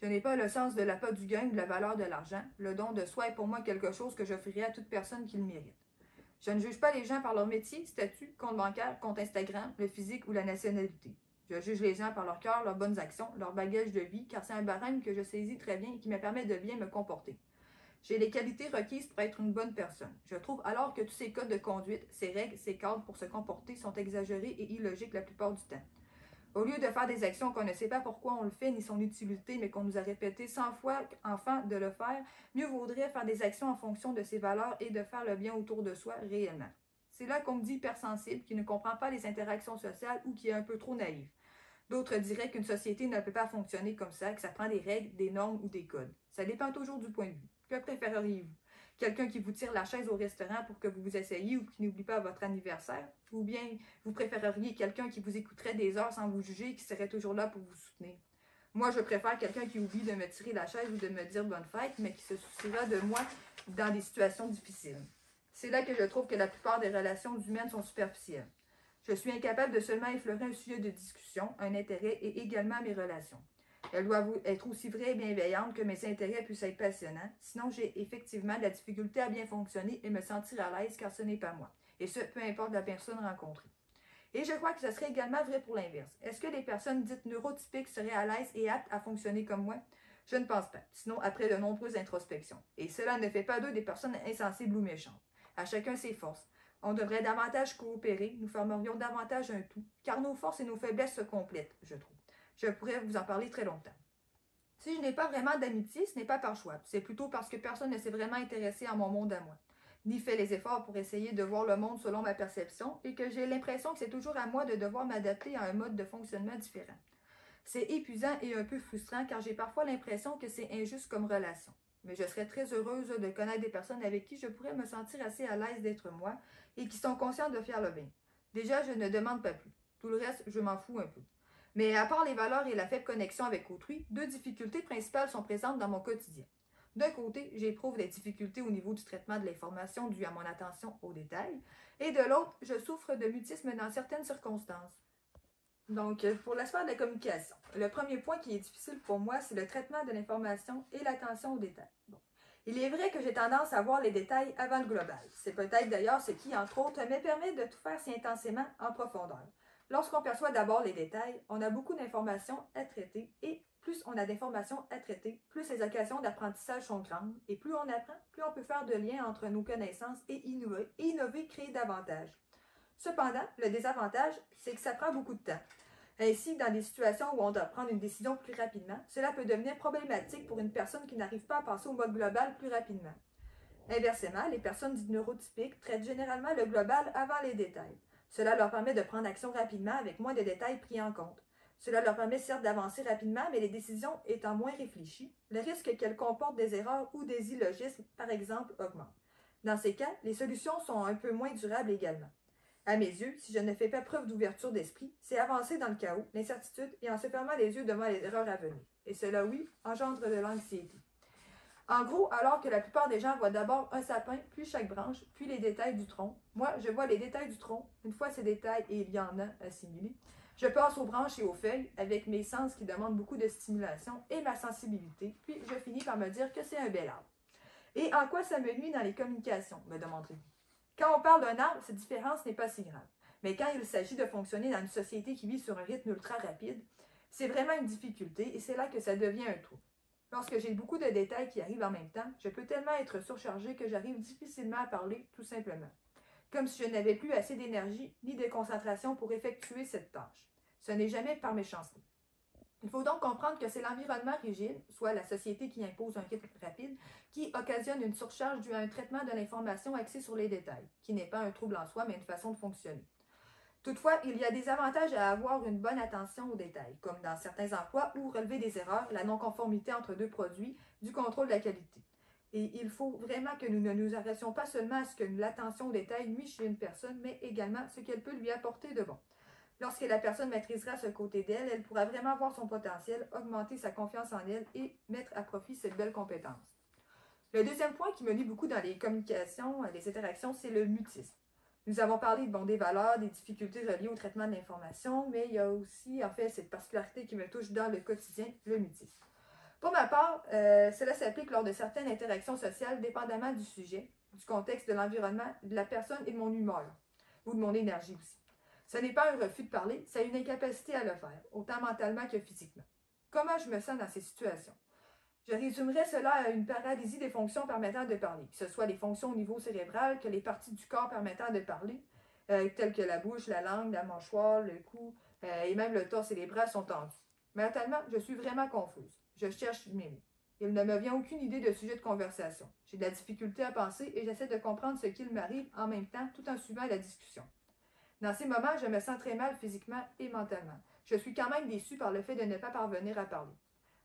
Je n'ai pas le sens de l'appât du gain ou de la valeur de l'argent. Le don de soi est pour moi quelque chose que j'offrirai à toute personne qui le mérite. Je ne juge pas les gens par leur métier, statut, compte bancaire, compte Instagram, le physique ou la nationalité. Je juge les gens par leur cœur, leurs bonnes actions, leur bagage de vie, car c'est un barème que je saisis très bien et qui me permet de bien me comporter. J'ai les qualités requises pour être une bonne personne. Je trouve alors que tous ces codes de conduite, ces règles, ces cadres pour se comporter sont exagérés et illogiques la plupart du temps. Au lieu de faire des actions qu'on ne sait pas pourquoi on le fait ni son utilité, mais qu'on nous a répété 100 fois enfin de le faire, mieux vaudrait faire des actions en fonction de ses valeurs et de faire le bien autour de soi réellement. C'est là qu'on me dit hypersensible, qui ne comprend pas les interactions sociales ou qui est un peu trop naïf. D'autres diraient qu'une société ne peut pas fonctionner comme ça, que ça prend des règles, des normes ou des codes. Ça dépend toujours du point de vue. Que préféreriez-vous? Quelqu'un qui vous tire la chaise au restaurant pour que vous vous essayiez ou qui n'oublie pas votre anniversaire? Ou bien vous préféreriez quelqu'un qui vous écouterait des heures sans vous juger et qui serait toujours là pour vous soutenir? Moi, je préfère quelqu'un qui oublie de me tirer la chaise ou de me dire bonne fête, mais qui se souciera de moi dans des situations difficiles. C'est là que je trouve que la plupart des relations humaines sont superficielles. Je suis incapable de seulement effleurer un sujet de discussion, un intérêt et également mes relations. Elles doivent être aussi vraies et bienveillantes que mes intérêts puissent être passionnants, sinon j'ai effectivement de la difficulté à bien fonctionner et me sentir à l'aise car ce n'est pas moi, et ce, peu importe la personne rencontrée. Et je crois que ce serait également vrai pour l'inverse. Est-ce que les personnes dites neurotypiques seraient à l'aise et aptes à fonctionner comme moi? Je ne pense pas, sinon après de nombreuses introspections. Et cela ne fait pas d'eux des personnes insensibles ou méchantes. À chacun ses forces. On devrait davantage coopérer, nous formerions davantage un tout, car nos forces et nos faiblesses se complètent, je trouve. Je pourrais vous en parler très longtemps. Si je n'ai pas vraiment d'amitié, ce n'est pas par choix. C'est plutôt parce que personne ne s'est vraiment intéressé à mon monde à moi, ni fait les efforts pour essayer de voir le monde selon ma perception, et que j'ai l'impression que c'est toujours à moi de devoir m'adapter à un mode de fonctionnement différent. C'est épuisant et un peu frustrant car j'ai parfois l'impression que c'est injuste comme relation. Mais je serais très heureuse de connaître des personnes avec qui je pourrais me sentir assez à l'aise d'être moi et qui sont conscientes de faire le bien. Déjà, je ne demande pas plus. Tout le reste, je m'en fous un peu. Mais à part les valeurs et la faible connexion avec autrui, deux difficultés principales sont présentes dans mon quotidien. D'un côté, j'éprouve des difficultés au niveau du traitement de l'information due à mon attention aux détails, et de l'autre, je souffre de mutisme dans certaines circonstances. Donc, pour la sphère de la communication, le premier point qui est difficile pour moi, c'est le traitement de l'information et l'attention aux détails. Bon. Il est vrai que j'ai tendance à voir les détails avant le global. C'est peut-être d'ailleurs ce qui, entre autres, me permet de tout faire si intensément en profondeur. Lorsqu'on perçoit d'abord les détails, on a beaucoup d'informations à traiter et plus on a d'informations à traiter, plus les occasions d'apprentissage sont grandes et plus on apprend, plus on peut faire de liens entre nos connaissances et innover créer davantage. Cependant, le désavantage, c'est que ça prend beaucoup de temps. Ainsi, dans des situations où on doit prendre une décision plus rapidement, cela peut devenir problématique pour une personne qui n'arrive pas à passer au mode global plus rapidement. Inversement, les personnes dites neurotypiques traitent généralement le global avant les détails. Cela leur permet de prendre action rapidement avec moins de détails pris en compte. Cela leur permet certes d'avancer rapidement, mais les décisions étant moins réfléchies, le risque qu'elles comportent des erreurs ou des illogismes, par exemple, augmente. Dans ces cas, les solutions sont un peu moins durables également. À mes yeux, si je ne fais pas preuve d'ouverture d'esprit, c'est avancer dans le chaos, l'incertitude et en se fermant les yeux devant les erreurs à venir. Et cela, oui, engendre de l'anxiété. En gros, alors que la plupart des gens voient d'abord un sapin, puis chaque branche, puis les détails du tronc, moi, je vois les détails du tronc. Une fois ces détails, et il y en a assimilés, je passe aux branches et aux feuilles avec mes sens qui demandent beaucoup de stimulation et ma sensibilité, puis je finis par me dire que c'est un bel arbre. Et en quoi ça me nuit dans les communications, me demanderez-vous? Quand on parle d'un arbre, cette différence n'est pas si grave. Mais quand il s'agit de fonctionner dans une société qui vit sur un rythme ultra rapide, c'est vraiment une difficulté et c'est là que ça devient un trou. Lorsque j'ai beaucoup de détails qui arrivent en même temps, je peux tellement être surchargée que j'arrive difficilement à parler, tout simplement. Comme si je n'avais plus assez d'énergie ni de concentration pour effectuer cette tâche. Ce n'est jamais par méchanceté. Il faut donc comprendre que c'est l'environnement rigide, soit la société qui impose un rythme rapide, qui occasionne une surcharge due à un traitement de l'information axé sur les détails, qui n'est pas un trouble en soi, mais une façon de fonctionner. Toutefois, il y a des avantages à avoir une bonne attention aux détails, comme dans certains emplois où relever des erreurs, la non-conformité entre deux produits, du contrôle de la qualité. Et il faut vraiment que nous ne nous arrêtions pas seulement à ce que l'attention aux détails nuit chez une personne, mais également ce qu'elle peut lui apporter de bon. Lorsque la personne maîtrisera ce côté d'elle, elle pourra vraiment voir son potentiel, augmenter sa confiance en elle et mettre à profit cette belle compétence. Le deuxième point qui me nuit beaucoup dans les communications, les interactions, c'est le mutisme. Nous avons parlé des valeurs, des difficultés reliées au traitement de l'information, mais il y a aussi, en fait, cette particularité qui me touche dans le quotidien, le mutisme. Pour ma part, cela s'applique lors de certaines interactions sociales, dépendamment du sujet, du contexte, de l'environnement, de la personne et de mon humeur, ou de mon énergie aussi. Ce n'est pas un refus de parler, c'est une incapacité à le faire, autant mentalement que physiquement. Comment je me sens dans ces situations? Je résumerais cela à une paralysie des fonctions permettant de parler, que ce soit les fonctions au niveau cérébral, que les parties du corps permettant de parler, telles que la bouche, la langue, la mâchoire, le cou, et même le torse et les bras sont tendus. Mentalement, je suis vraiment confuse. Je cherche mes mots. Il ne me vient aucune idée de sujet de conversation. J'ai de la difficulté à penser et j'essaie de comprendre ce qu'il m'arrive en même temps tout en suivant la discussion. Dans ces moments, je me sens très mal physiquement et mentalement. Je suis quand même déçue par le fait de ne pas parvenir à parler.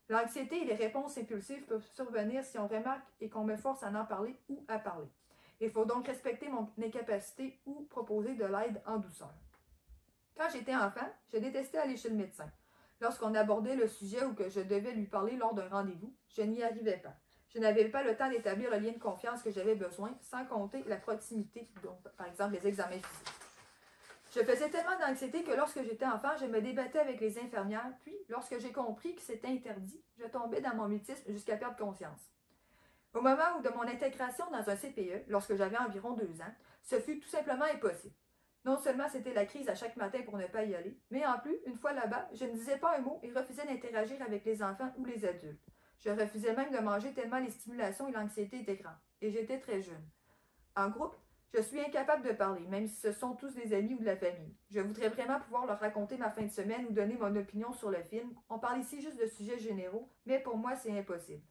L'anxiété et les réponses impulsives peuvent survenir si on remarque et qu'on me force à en parler ou à parler. Il faut donc respecter mon incapacité ou proposer de l'aide en douceur. Quand j'étais enfant, je détestais aller chez le médecin. Lorsqu'on abordait le sujet ou que je devais lui parler lors d'un rendez-vous, je n'y arrivais pas. Je n'avais pas le temps d'établir le lien de confiance que j'avais besoin, sans compter la proximité, donc par exemple les examens physiques. Je faisais tellement d'anxiété que lorsque j'étais enfant, je me débattais avec les infirmières, puis lorsque j'ai compris que c'était interdit, je tombais dans mon mutisme jusqu'à perdre conscience. Au moment où de mon intégration dans un CPE, lorsque j'avais environ 2 ans, ce fut tout simplement impossible. Non seulement c'était la crise à chaque matin pour ne pas y aller, mais en plus, une fois là-bas, je ne disais pas un mot et refusais d'interagir avec les enfants ou les adultes. Je refusais même de manger tellement les stimulations et l'anxiété étaient grandes, et j'étais très jeune. En groupe, je suis incapable de parler, même si ce sont tous des amis ou de la famille. Je voudrais vraiment pouvoir leur raconter ma fin de semaine ou donner mon opinion sur le film. On parle ici juste de sujets généraux, mais pour moi, c'est impossible.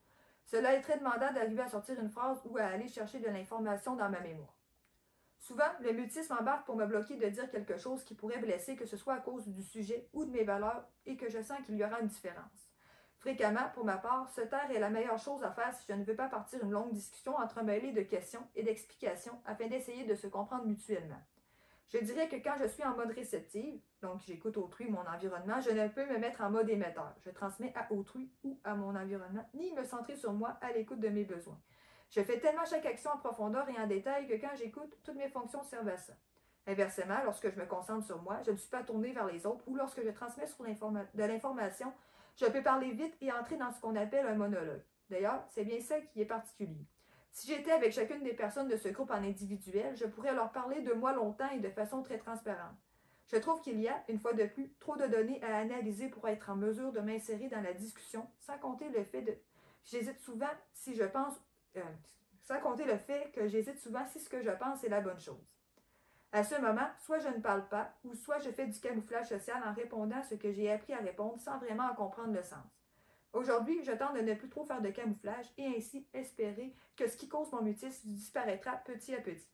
Cela est très demandant d'arriver à sortir une phrase ou à aller chercher de l'information dans ma mémoire. Souvent, le mutisme embarque pour me bloquer de dire quelque chose qui pourrait blesser, que ce soit à cause du sujet ou de mes valeurs, et que je sens qu'il y aura une différence. Fréquemment, pour ma part, se taire est la meilleure chose à faire si je ne veux pas partir une longue discussion entremêlée de questions et d'explications afin d'essayer de se comprendre mutuellement. Je dirais que quand je suis en mode réceptive, donc j'écoute autrui, mon environnement, je ne peux me mettre en mode émetteur. Je transmets à autrui ou à mon environnement, ni me centrer sur moi à l'écoute de mes besoins. Je fais tellement chaque action en profondeur et en détail que quand j'écoute, toutes mes fonctions servent à ça. Inversement, lorsque je me concentre sur moi, je ne suis pas tournée vers les autres ou lorsque je transmets de l'information, je peux parler vite et entrer dans ce qu'on appelle un monologue. D'ailleurs, c'est bien ça qui est particulier. Si j'étais avec chacune des personnes de ce groupe en individuel, je pourrais leur parler de moi longtemps et de façon très transparente. Je trouve qu'il y a, une fois de plus, trop de données à analyser pour être en mesure de m'insérer dans la discussion, sans compter le fait que j'hésite souvent si ce que je pense est la bonne chose. À ce moment, soit je ne parle pas, ou soit je fais du camouflage social en répondant à ce que j'ai appris à répondre sans vraiment en comprendre le sens. Aujourd'hui, je tente de ne plus trop faire de camouflage et ainsi espérer que ce qui cause mon mutisme disparaîtra petit à petit.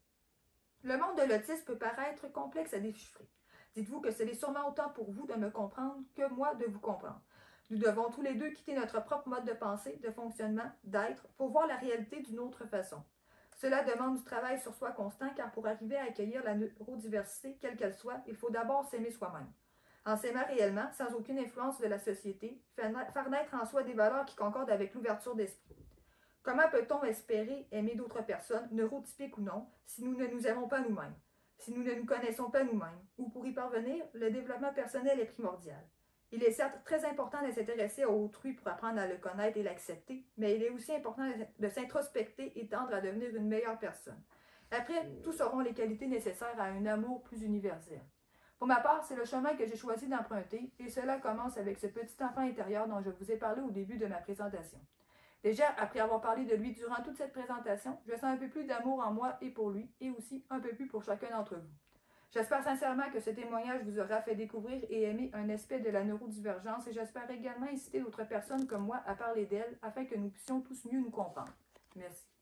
Le monde de l'autisme peut paraître complexe à déchiffrer. Dites-vous que ce n'est sûrement autant pour vous de me comprendre que moi de vous comprendre. Nous devons tous les deux quitter notre propre mode de pensée, de fonctionnement, d'être, pour voir la réalité d'une autre façon. Cela demande du travail sur soi constant car pour arriver à accueillir la neurodiversité, quelle qu'elle soit, il faut d'abord s'aimer soi-même. En s'aimant réellement, sans aucune influence de la société, faire naître en soi des valeurs qui concordent avec l'ouverture d'esprit. Comment peut-on espérer aimer d'autres personnes, neurotypiques ou non, si nous ne nous aimons pas nous-mêmes, si nous ne nous connaissons pas nous-mêmes, ou pour y parvenir, le développement personnel est primordial. Il est certes très important de s'intéresser à autrui pour apprendre à le connaître et l'accepter, mais il est aussi important de s'introspecter et tendre à devenir une meilleure personne. Après, tous auront les qualités nécessaires à un amour plus universel. Pour ma part, c'est le chemin que j'ai choisi d'emprunter, et cela commence avec ce petit enfant intérieur dont je vous ai parlé au début de ma présentation. Déjà, après avoir parlé de lui durant toute cette présentation, je sens un peu plus d'amour en moi et pour lui, et aussi un peu plus pour chacun d'entre vous. J'espère sincèrement que ce témoignage vous aura fait découvrir et aimer un aspect de la neurodivergence et j'espère également inciter d'autres personnes comme moi à parler d'elle afin que nous puissions tous mieux nous comprendre. Merci.